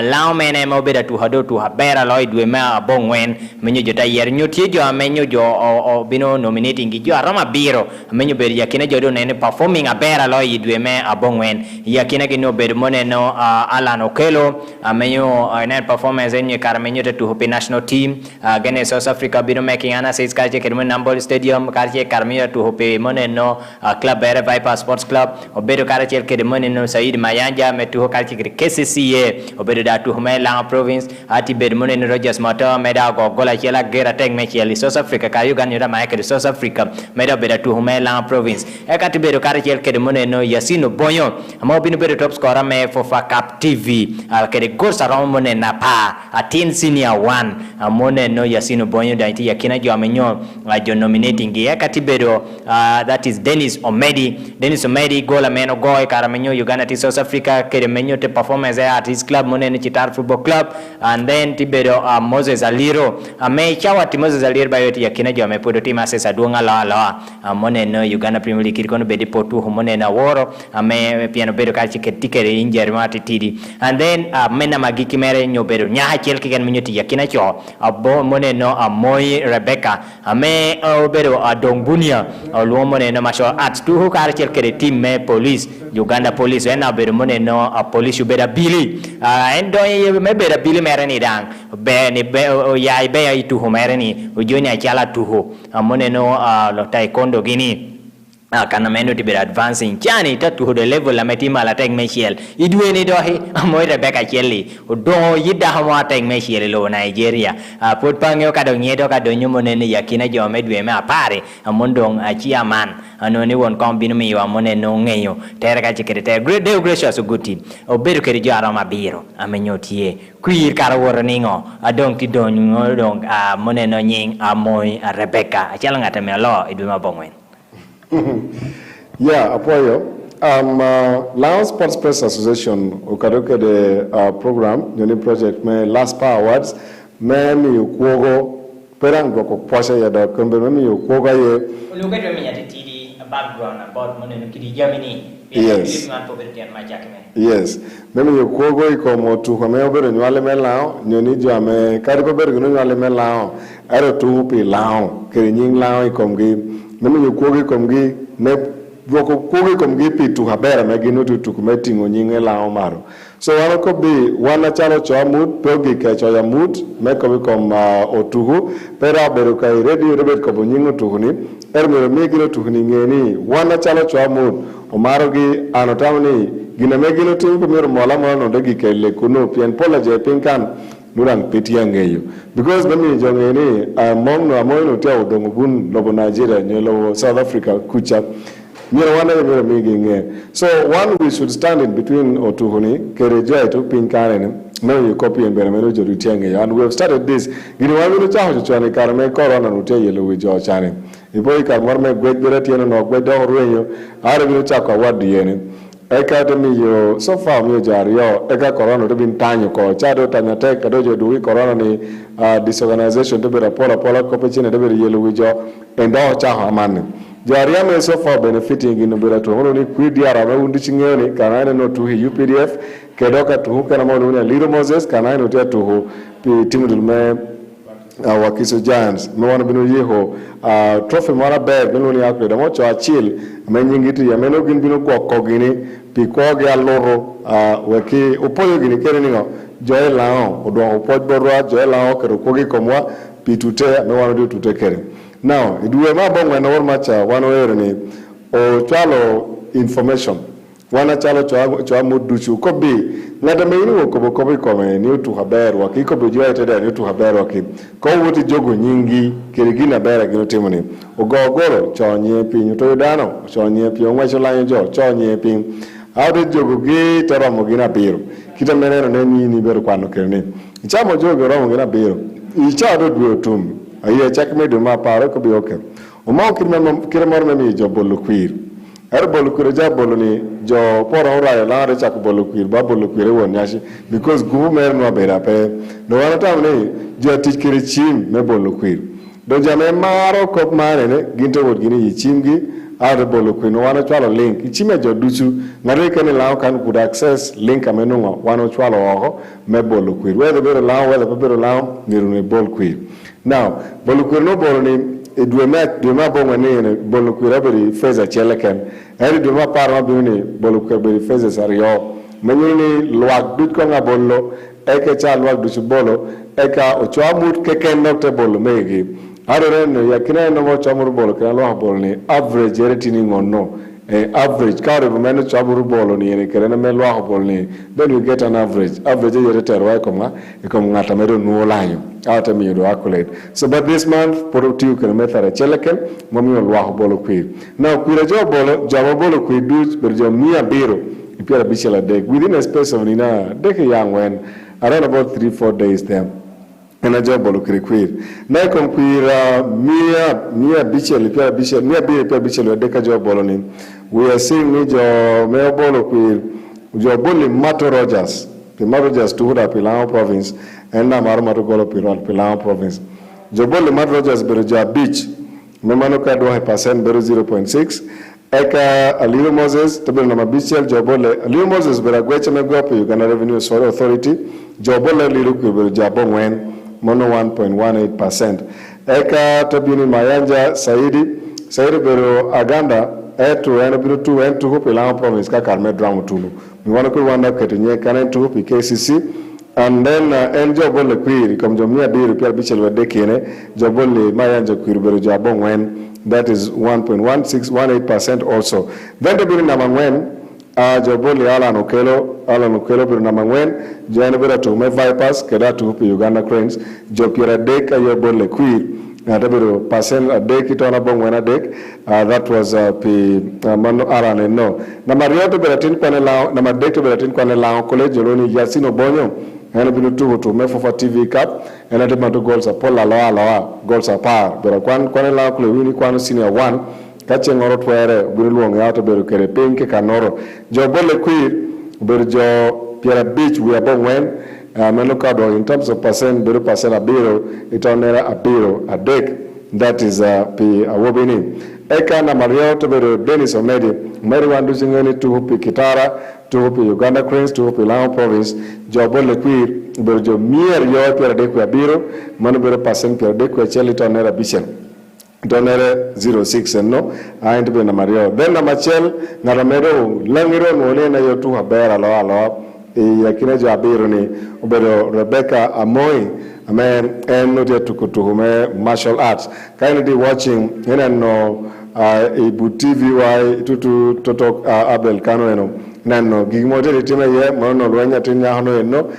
lao mene mo beda tu hado tu habera loy dwe ma bongwen menyo jota yer nyoti jo menyo jo bino nominating gi jo arama biro menyo ber yakina jo do nene performing abera loy dwe me abongwen yakina gi no ber moneno alano kelo menyo nen performance enye kar menyo tu hope national team gene South Africa bino making ana says kaje kermen Nambour stadium kaje karmiya tu hope moneno club bere Viper Sports Club obedo karache kede moneno Said Mayanja metu ho kaje KCCA obedo da tu Humela province ati bed moneno Rogers Motor meda go gola chela gera tag mecheli South Africa ka Uganda da maike South Africa meda beda tu Humela province ekati bedo karache kede moneno Yasino Bonyo amo bino bedo top scorer me for Cup TV kede gosa rom monena pa atin senior 1 moneno Yasino Bonyo da iti yakina jo amenyo jo nominating gi ekati bedo that is Dennis Omedi gola meno goy karamenyo Uganda to South Africa kede menyo te performance at his club monene Chitar Football Club and then tibedo Moses Aliro ame chawa Moses Aliro bayoti yakina jo amepodo team assess adunga la moneno Uganda Premier League kono bedi potu monena woro ame piano bedo kachi ketikere injury mati tidi and then mena magiki mere nyo bedo nya chel kigen menyo ti yakina cho abo moneno Moy Rebecca ame bedo Dongbunia luo moneno masho at tu kar chel kede team me police Uganda police ena bedo moneno police ubeda Billy endo me beda Billy mere ni dang be ni be ya be ya tu ho mere ni ujonya chala tu ho moneno lo taekwondo gini kana meno tibera advancing chani tatu the level la metima la tag mechiel idwe ni dohi amoy Rebecca Cheli do yida hama tag mechiel lo Nigeria pot pangyo ka do nyedo ka do nyumo ne yakina jo medwe me apare amondong achia man anoni won kombino mi wa mone no ngeyo tere ka chikete great day gracious guti obedo keri jo arama biro amenyotie kuir karawor ningo adong ti donyo dong mone no nying amoy Rebecca achala ngata me lo idwe mabongwen. Yeah, apoyo. Lion Sports Press Association ukadoke the program yoni project me last power awards me mi ukuogo perango ko posha ya da kumbe me mi ukuoga ye uluke to mi yatiti background about moneno kidi Germany. Yes. Yes. Memi ukuogo iko motu kwa me obere nywale me lao nyoni jo ame kari ko bere nywale me lao ero tu pi lao kiri nying lao ikomgi memi ukuogo ikomgi ne voko kugi komgi pitu habera megino tu kumetingo nyinge lao maro so wano ko bi wana chalo cho mood pogi ke cho ya mood meko bi kom otuhu pera beru kai ready rebet ko nyingo tuhuni ermero megino tuhuni ngeni wana chalo cho mood o maro gi anotamni gina megino tu ko mero mola mono degi ke le kuno pien pola je pinkan nurang petia ngeyo because bami jongeni among no amono te odongo gun lobo Nigeria nyelo South Africa kucha. So one we should stand in between Otuhuni, Kereja to Pinkan, no copy and Berameno Rutiang, and we have started this. You know, I will charge to Chani Karame Corona and Utea yellow with your Chani. If we can warm a great Beretian or great dog rain, I will check what the end. Academy, you so far, Mujario, Eka Corona to be Tanyo, Chado Tanatek, Adojo, do we Corona disorganization to be a polar copachin and every yellow with your and all Chahaman. Jariame so far benefiting in the to only Quidia Undishingani, Canine no to UPDF, Kedoka to Hukanamona, Little Moses, Canine to who Timudulme, Wakiso Giants, Moana Yeho, Trophy Mara Bag, Meloni Akre, the Mocha Chill, Meningiti, Yamenogin Bino Kogini, Picogia Loro, Waki, Upoyogini, Kerenino, Joel Lao, Odo Podbora, Joel Lao, Kerokogi Komwa, Pitute, no one do to take care. Now, it will not be when all much one way or chalo information. wana chalo chwa muduchu ko bi ngata me ni ko kome ni tu haber wa ki ko bi joye tede ni tu haber wa ki ko wuti jogo nyingi kirigina bera gino timoni ogogoro chonye pinyu to dano chonye pi onwa cholanyo jo chonye pin awde jogo gi taramo gina biro kita meneno ne ni bero kwano kirni chamo jogo romo gina biro icha do dwe tum aye chak me do ma paro ko bi okay o ma kirmor me mi jo bolu kwir bolu kwir ja bolu ni jo poro ora la re chak bolu kwir ba bolu kwir won yashi because gu mer no bera pe no wana tam ne jo tikiri chim me bolu kwir do jame maro kop mare ne ginte wod gini chimgi awde bolu kwir no wana chwalo link chime jo duchu ngare kene law kan could access link ameno wana chwalo oho me bolu kwir whether bero law niru ne bol kwir now bolu kwir no bolu ni Duma bonga ni bolu kwira beri feza cheleken eri duma parma bini bolu kwira beri feza sario menini luak dut ko nga bollo eke cha luak duchu bolo eka ochwa mut keken nokte bolo megi adore no yakina no mo chamur bolo kana luak bolo ni average eretini ngono average kare bumeno chamur bolo ni ene kerena me luak bolo ni then you get an average yerete rwa komga ikom ngata medo nuolayo out me do accolade so but this month productive can methara cheleken momi ol wa bolo kwir now kwira jo bolo kwir du berjo mia biro ipira bichela dek within a space of nina dek young when around about 3-4 days there and a job bolo kwir na kom kwira mia bichel ipira bichel mia biro ipira bichel dek job bolo ni we are seeing me jo me bolo kwir jo bolo Mato Rogers to Huda Pilao province and Namarma to Golo Pilao province. Jobole Mato Rogers Beruja Beach, Memano Kadwa percent Beru 0.6. Eka Aliru Moses, Tabel Nama Bichel, Jobole, Aliru Moses Beragwecha Megopo, Uganda Revenue Authority, Jobole Liruku Beruja Bongwen, Mono 1.18%. Eka Tabini Mayanja Saidi Beru Aganda, to and to hope Pilao province Kakarme Dramutulu. We want to go one up Ketinye Kanen to hope KCC. And then Jobole Query, come Jomia B repair Bichel Dekine, Jobole Mayanja Query Jabong when that is 1.1618% also. Then the Birin Namangwen, Jobole Alan Okelo Birnamangwen, Janabera to Me Vipers, Keda to Uganda Cranes, Jopira Deka Yobole Query. Percent a day kitona bong when a deck that was mano aran no na marioto beratin kwane lao na madekto beratin kwane lao college loni Yasino Bonyo and binu to me for TV cup and at the goals are pola loa goals are par bera kwane lao kule wini kwane senior 1 kache ngoro twere binu luong yato beru kere pinke kanoro jo bole kwir beru jo Piera Beach we are bong when Menokado in terms of percent a biro itonera a biro a deck that is a wobini eka na Mario to bero Dennis Omedi Mary wandu zingeni to hupi Kitara to hupi Uganda Cranes to hupi Lao province jobole kwir bero jo mier yo pera deck a biro manu bero percent pera deck a cheli tonera bichen tonere 06 and no ain't be na Mario then na Machel na Ramero langiro no na yo tu habera lo yakina jabiro ni obero Rebecca Amoy amen and no tukutume martial arts kindly watching no ibu TV y tutu toto Abel Kano eno nano gigmote time ye mono lwanya tinya hono eno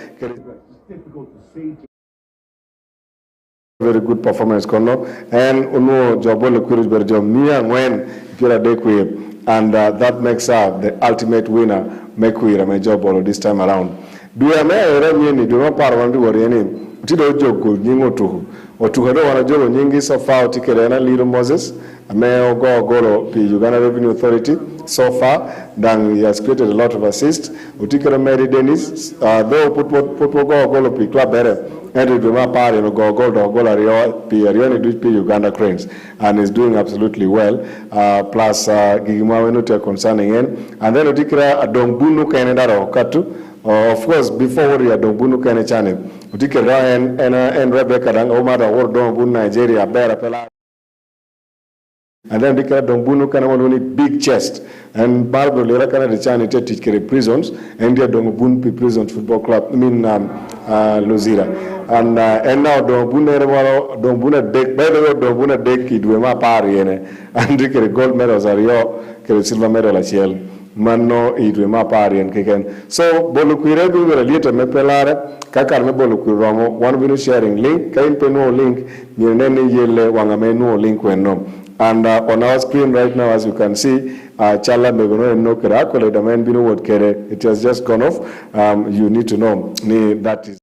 very good performance kono and uno jobole kwirus berjo mia ngwen pira dekwe and that makes her the ultimate winner Mekwira my job all this time around. Do I may do not part of the name? Tido Jogo, Ningo or to her one job Ningi so far Tikerena Little Moses, a mayor go the Uganda Revenue Authority so far, then he has created a lot of assist. Utikera Mary Dennis, though put go pick better. And it will not part and go Arioni do Uganda Cranes and is doing absolutely well. Plus Gigimawenu concerning him. And then Utikra Adongbunu Canada Katu. Of course, before we had Dongbunu Kane channel, Utikra and Rebecca and Omada or Dongbunu Nigeria, Bear. And then Dika Dongbunu Kana big chest. And Barbara Lera Kana the channel teach prisons and they Dongbunu Prisons Football Club, Luzira. And now Dongbuna deck, by the way, Dongbuna deck, it will not parry and gold medals are your silver medal as well. manno idwe mapari keken so bolu kwire gure lieta me pelare kakar me bolu kwiromo one video sharing link kain pe no link nyene yele wanga me no link wenno and on our screen right now as you can see chala megono no kera kole da men bino word kere it has just gone off you need to know that is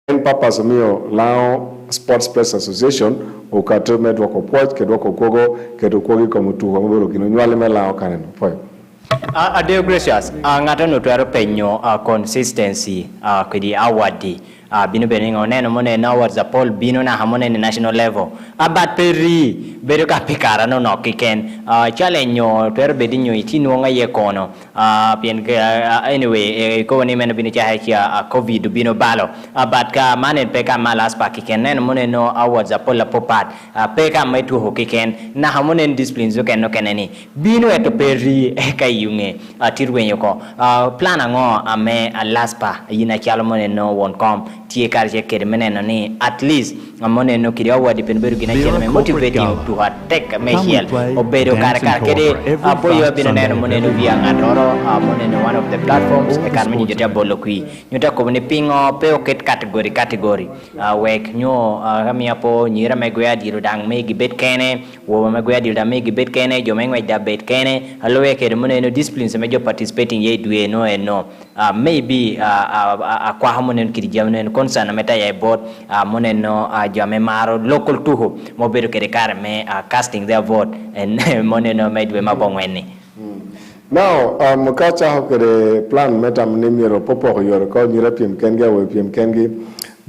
en purpose mio lao Sports Press Association ukato medwa ko poch kedwa ko kogo kedo kogi ko mutu ko maboro kino nywale mela kaneno poy Adeo gracious ngata no twaro penyo consistency kidi awadi bino bening oneno moneno awards Paul bino na hamone ni national level abat peri bedo ka pikara no kiken challenge nyo twaro bedinyo itino nga ye kono pien anyway ko ni men bino cha ha covid bino balo abat ka manen peka malas pa kiken neno moneno awards Paul la popat peka metu ho kiken na hamone disciplines zo ken no keneni bino eto peri kayunge tirwenyo ko plan ngo ame laspa yina chalo moneno wonkom tie karje kede meneno ni at least amone no kiri awadi penberu gina chele motivating to attack mehiel obedo kar kede apoyo bineno moneno via ngadoro moneno one of the platforms e kan menyo jota bolokwi nyota ko ne pingo pe oket category wek nyo kami apo nyira megoya diro dang megi bet kene wo megoya diro dang megi bet kene jo mengwe da bet kene alowe kede moneno disciplines mejo participating ye duwe no maybe akwa hamonen kiri jamnen concern meta ya board moneno jame maro local tuho mobedo kere kare me casting their vote and moneno medwe mabongweni now mukacha hokere plan meta mnemiro popo yoro ko nyirapim kenga we pim kengi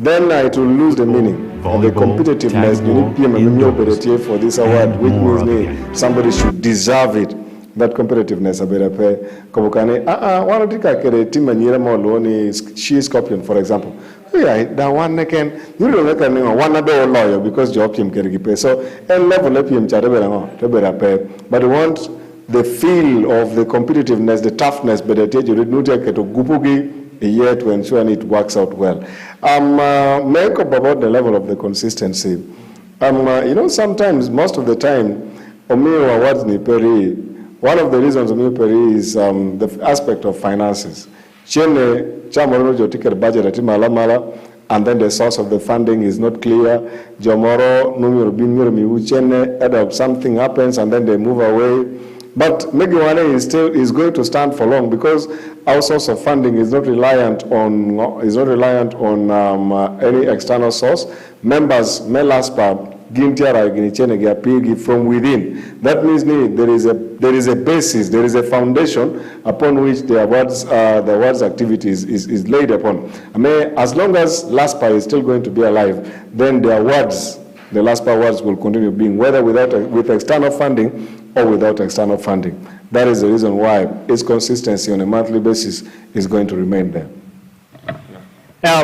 then it will lose the meaning of the competitiveness you need pm and for this award which means somebody should deserve it that competitiveness abera pe kobukane wana tika kere team nyira molo ni she Scorpion for example yeah that one again you don't make any one other lawyer because job team kere gipe so a level up him chabera ngo tebera pe but we want the feel of the competitiveness the toughness but the teju not take to gupugi a year to ensure it works out well make up about the level of the consistency you know sometimes most of the time omeo awards ni peri. One of the reasons Peri is the aspect of finances. Chene chamoro jo ticket budget ati mala and then the source of the funding is not clear. Jomoro numero binmiro mi uchene add up something happens and then they move away. But Megiwane is going to stand for long because our source of funding is not reliant on any external source. Members melaspa from within. That means there is a basis, there is a foundation upon which the awards activities is laid upon. I mean, as long as LASPA is still going to be alive, then the LASPA awards will continue being, whether with external funding or without external funding. That is the reason why its consistency on a monthly basis is going to remain there.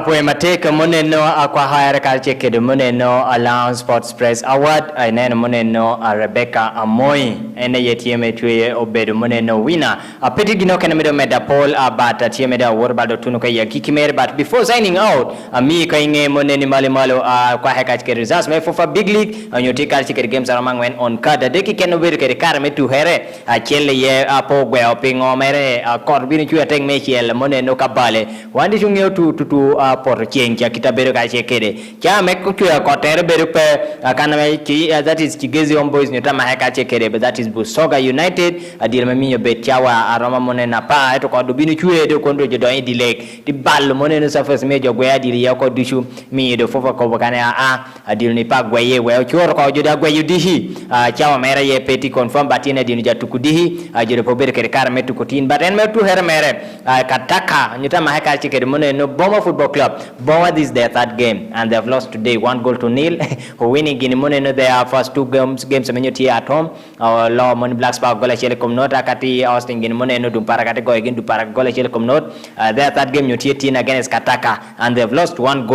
Poe mateka moneno akwa higher culture kede moneno Allow Sports Press Award ainene moneno Rebecca Amoy ene yetieme tuye obedo moneno winner apeti gino kana medo medapol abata tieme da worbado tunuka ya kikimere but before signing out ami kainge moneni malo kwa heka kede results me for big league anyoti culture kede games aramang wen on kada deki keno bedo kede karame tu here achele ye apo gwe opingo mere korbini tuya teng mechiel moneno kabale wandi chungyo tu por chenja kitabero ka chekede cha mekutu ya kotere beru pe kana ki that is Kigezi Homeboys nyota maheka chekede but that is Busoga United adira meminyo betyawa aroma monena pa to ko dubini chue de kondo je don dilek di ball monena surface mejo gwe adiri ya ko dishu mi do fofa ko kana adira ni pa gwe ye we choro ko joda gwe yudihi chawa mere ye peti confirm batina dinu ja tukudihi ajira po bere kere kar metu kotin but en metu her mere kataka nyota maheka chekede monena Boma Football Club. Boma, this is their third game and they have lost today 1-0 winning Guinea their first two games at home law Money Black Spark gola chele komnot akati Austin Guinea no dumpara kati go again dumpara gola chele komnot their third game team against Kataka and they have lost 1-0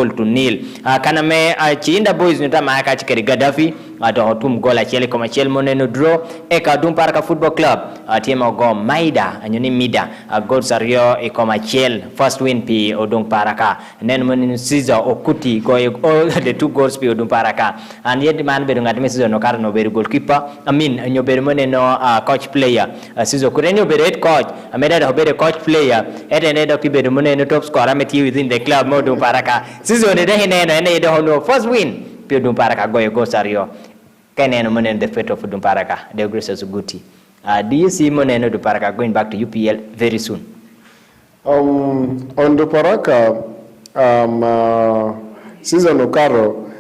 kaname Chinda Boys nyota mahaka chikeri Gaddafi do tum gola chele koma chel moneno draw e ka dum parka football club tiema go maida anyoni mida goals ario e koma chel first win pi odum paraka nen moneno siza okuti go all the 2 goals pi odum paraka and yet man be ngati mesizo no karno be goalkeeper nyobe moneno coach player sizo kurenyo be head coach ameda do be coach player etene do kibe moneno top scorer ameti within the club modum paraka sizo ne de hineno ene do no first win pi odum paraka go goals ario keneno moneno the fate of odum paraka the grace is guti. Do you see moneno do paraka going back to UPL very soon? On the Paraka, season Okaro,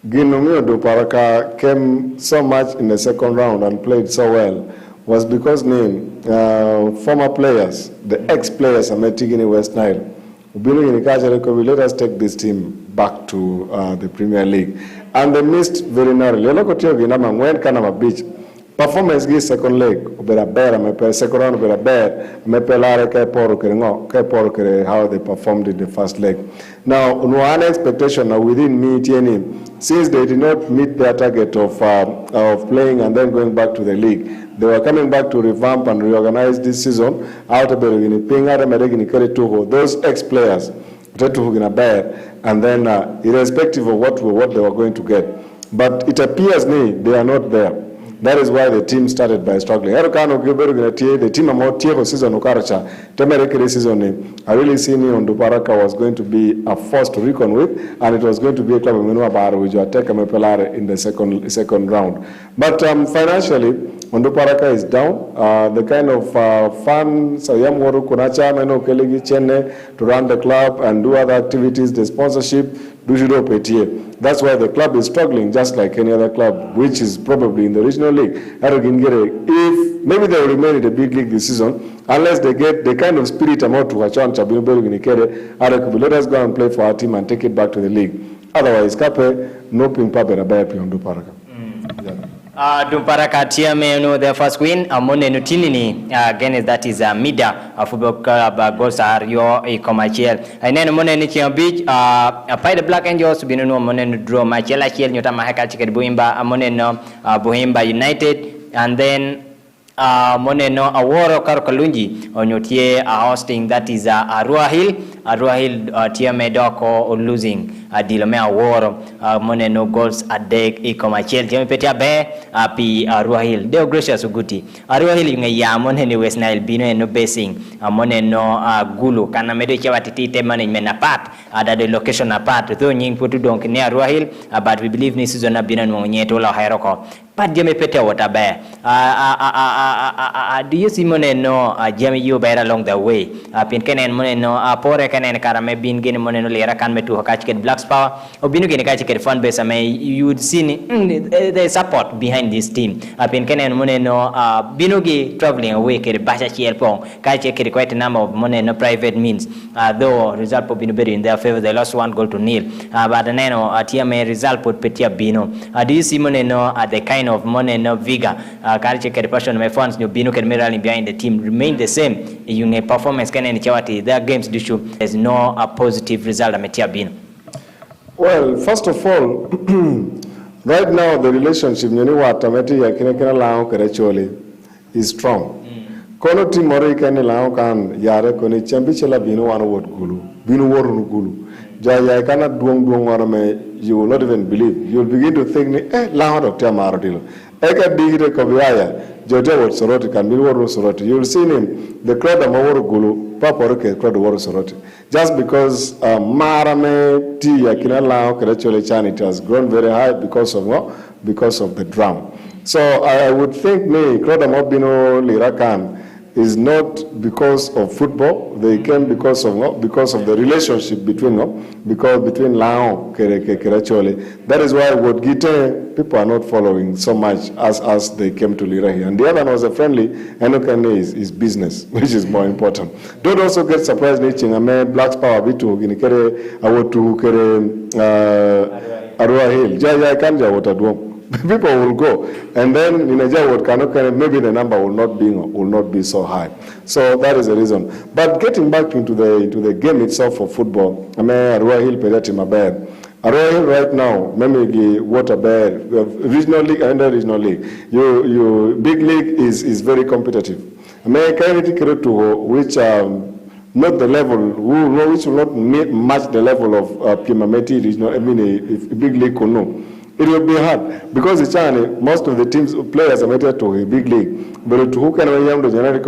Ginomio do Paraka came so much in the second round and played so well was because former players, the ex-players are Metigini West Nile. Let us take this team back to the Premier League. And they missed very narrowly. When Kanama Beach, performance gi second leg obera better me second round obera better me pelare ke poro kere how they performed in the first leg. Now one expectation now within me TNE, since they did not meet their target of playing and then going back to the league, they were coming back to revamp and reorganize this season out of the those ex-players and then irrespective of what they were going to get, but it appears they are not there. That is why the team started by struggling. The team amount season Okaracha, Temerekere season, I really see Ondo Paraka was going to be a force to reckon with, and it was going to be a club of Minuabar which will take Pelare in the second round. But financially, Ondo Paraka is down. The kind of funds, Sayamwaru Kunacha, Meno Kelegi Chene to run the club and do other activities, the sponsorship, that's why the club is struggling just like any other club, which is probably in the regional league. If maybe they will remain in the big league this season, unless they get the kind of spirit amount to Wachon let us go and play for our team and take it back to the league. Otherwise, no pimpa Ondo Paraka. Dumparaka Tiame their first win Moneno Tinini again that is Mida football club goals are your commercial and then Moneno Beach by the Black Angels Binu Moneno draw Machela Chiel Nyota Mahaka Chicken Buimba Moneno Buimba United and then Moneno Aworo Karukalunji on your tier hosting that is Arua Hill Tiame Doko or losing Dilome Aworo Moneno goals at deck commercial Tiame Petia Bear Pi Arua Hill Deo gracious Uguti Arua Hill ya Moneno West Nile Bino no basing Moneno Gulu Kana Mede Chawatite management apart that the location apart though Ning Putu Donk near Arua Hill but we believe this is on a Bino Nyetola Hiroko but Jame Petia what a bear do you see Moneno Jamie you bear along the way Pinken and Moneno Pore Kanen Karame bin Gin Moneno Lera can me to Hakachket Blacks Power or Binu Genikachiket fan base you would see the support behind this team Pinken and Moneno Binugi traveling away Kiri Basha Chielpong Kachek quite a number of Moneno private means though result put Binu in their favor they lost 1-0 but the Nano TMA result put Petia Bino do you see Moneno the kind of Moneno Viga Kachek passion my fans new Binu can mirror behind the team remain the same you need performance can any chawati their games do show there's no positive result Metia Bino. Well, first of all, right now the relationship is strong. Kono timore kani lao kan yare koni chambichela bino wana word gulu bino worunu gulu jaya kana duong wana me you will not even believe you will begin to think lao doctor marodilo eka digire kobiaya jote word soroti kan bil worunu soroti you will see him the crowd amawor gulu papa ke crowd wor soroti just because marame ti yakina lao kerechole chan it has grown very high because of the drum. So I would think crowd amobino lirakan is not because of football. They came because of the relationship between Lao Kerechole. That is why what Gite people are not following so much as they came to Lirahi. And the other one was a friendly Enokane is business, which is more important. Don't also get surprised Niching Ame Blacks Power Bitu Ginikere Awotu Kere Arua Hill. Jaya Kanja Wotadwom. People will go, and then in Nigeria, maybe the number will not be so high. So that is the reason. But getting back into the game itself of football, Royal right now, maybe water bear, regional league and regional league. Your big league is very competitive. Which not the level, which will not match the level of Pimameti regional. I mean, a big league or no. It will be hard because in China, most of the teams players are made to a big league, but to who can we the generic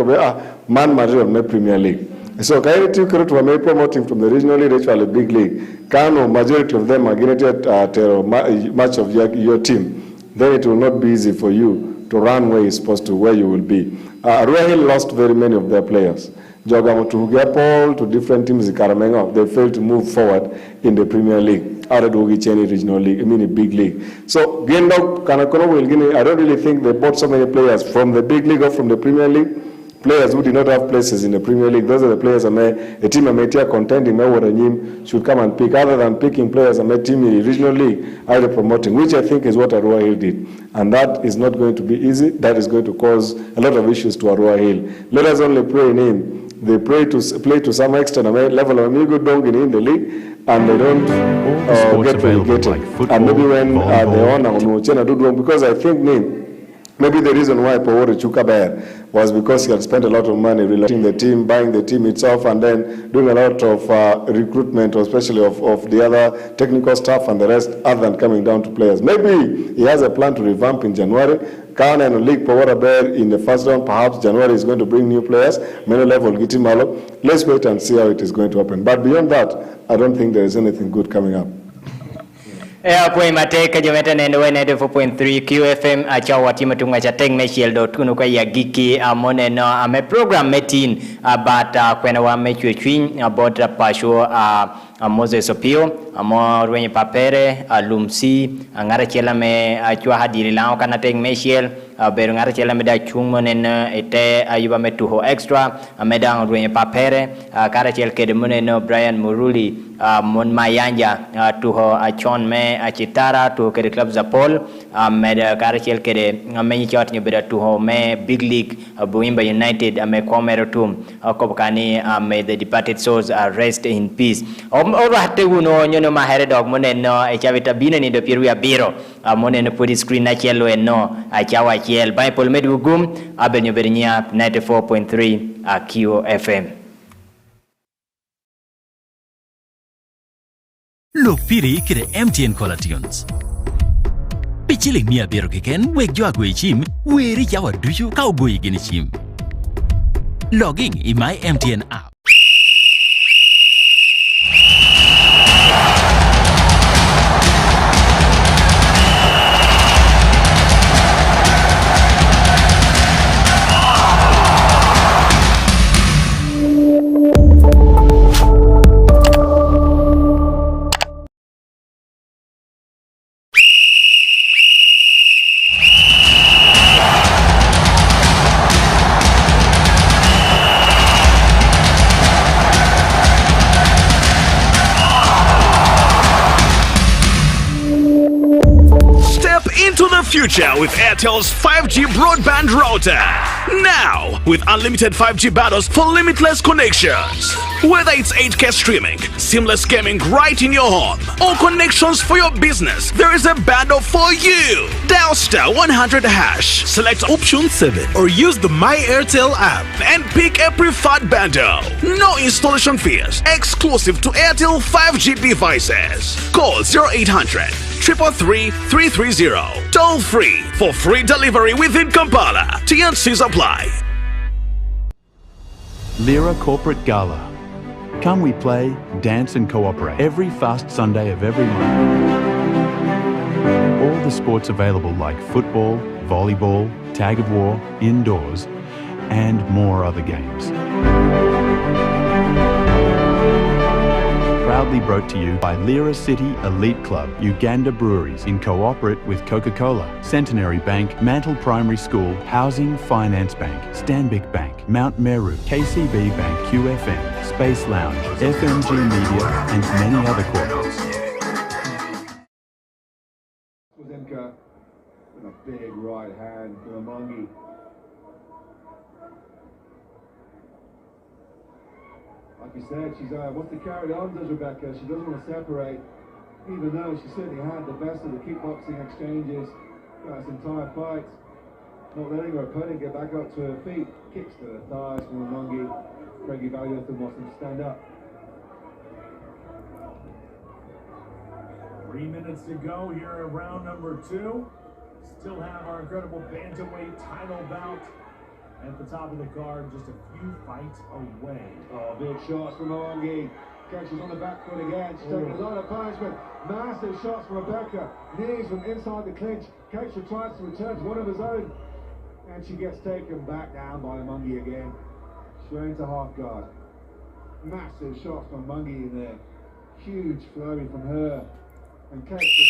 man material in the Premier League. So Kairi to make promoting from the regional league to a big league. Kano majority of them are getting much of your team. Then it will not be easy for you to run where you're supposed to, where you will be. Royal lost very many of their players. Jogamo to Paul to different teams in Karamengo, they failed to move forward in the Premier League. Out of the regional league, I mean a big league. So Gendo Kanakono will Guinea. I don't really think they bought so many players from the big league or from the Premier League. Players who did not have places in the Premier League. Those are the players a team Ametia contending should come and pick. Other than picking players a team in the regional league, either promoting, which I think is what Arua Hill did. And that is not going to be easy. That is going to cause a lot of issues to Arua Hill. Let us only pray in him. They play to some extent level of amigo dong in the league, and they don't get relegated. Like and maybe when they honor because I think maybe the reason why Powori Chukaber was because he had spent a lot of money relating the team, buying the team itself, and then doing a lot of recruitment, especially of the other technical staff and the rest, other than coming down to players. Maybe he has a plan to revamp in January. Kana and League Power Bear in the first round, perhaps January is going to bring new players, many level Gitimalo. Let's wait and see how it is going to happen. But beyond that, I don't think there is anything good coming up. Poi mateka jometa nendo 94.3 QFM acha watima tunga cha teng mechiel do tunu kwa ya giki amone no ame program metin but kwena wa mechwe chwin about pasho Moses Opio amo rwenye papere lumsi ngara chela me achwa hadiri lao kana teng mechiel beru ngara chela me da chungmo nen ete ayuba me tuho extra ameda rwenye papere kara chel kede no Brian Muruli mon mayanja tuho achon me achitara tuho kede club zapol meda kara chel kede menyi chot nyebeda tuho me big league Buimba United ame komero tum kopkani may the departed souls rest in peace. Oro hatte uno nyono mahere dog moneno e chavita bina ni do piru ya biro moneno put screen na chelo eno achawa chel Bible medu gum abel nyoberinya 94.3 QFM. Look piri kire MTN Caller Tunes. Pichili mia biro kiken weg jo agwe chim weri chawa duchu kau goi gini chim. Logging in my MTN app. Into the future with Airtel's 5G broadband router. Now, with unlimited 5G bundles for limitless connections. Whether it's 8K streaming, seamless gaming right in your home, or connections for your business, there is a bundle for you. Dial *100#, select option 7, or use the My Airtel app and pick a preferred bundle. No installation fees, exclusive to Airtel 5G devices. Call 0800 333 330. Toll free for free delivery within Kampala. TNCs apply. Lira Corporate Gala. Come we play, dance and cooperate every fast Sunday of every month. All the sports available like football, volleyball, tag of war, indoors, and more other games. Proudly brought to you by Lira City Elite Club, Uganda Breweries in cooperate with Coca-Cola, Centenary Bank, Mantle Primary School, Housing Finance Bank, Stanbic Bank, Mount Meru, KCB Bank, QFM, Space Lounge, FMG Media, and many other corporates. With a big right hand to Amongi. Like you said, she's wants to carry on, does Rebecca. She doesn't want to separate. even though she certainly had the best of the kickboxing exchanges throughout this entire fight, not letting her opponent get back up to her feet. Kicks to the thighs from Amangi. Craigie Valuethan wants them to stand up. 3 minutes to go here in round number 2. Still have our incredible bantamweight title bout at the top of the card, just a few fights away. Oh, big shots from Amangi. Catches on the back foot again. She's taking a lot of punishment. Massive shots from Rebecca. Knees from inside the clinch. Xtra tries to return to one of his own. And she gets taken back down by Amangi again. Straight to half guard. Massive shots from Amangi in there. Huge flurry from her. And Xtra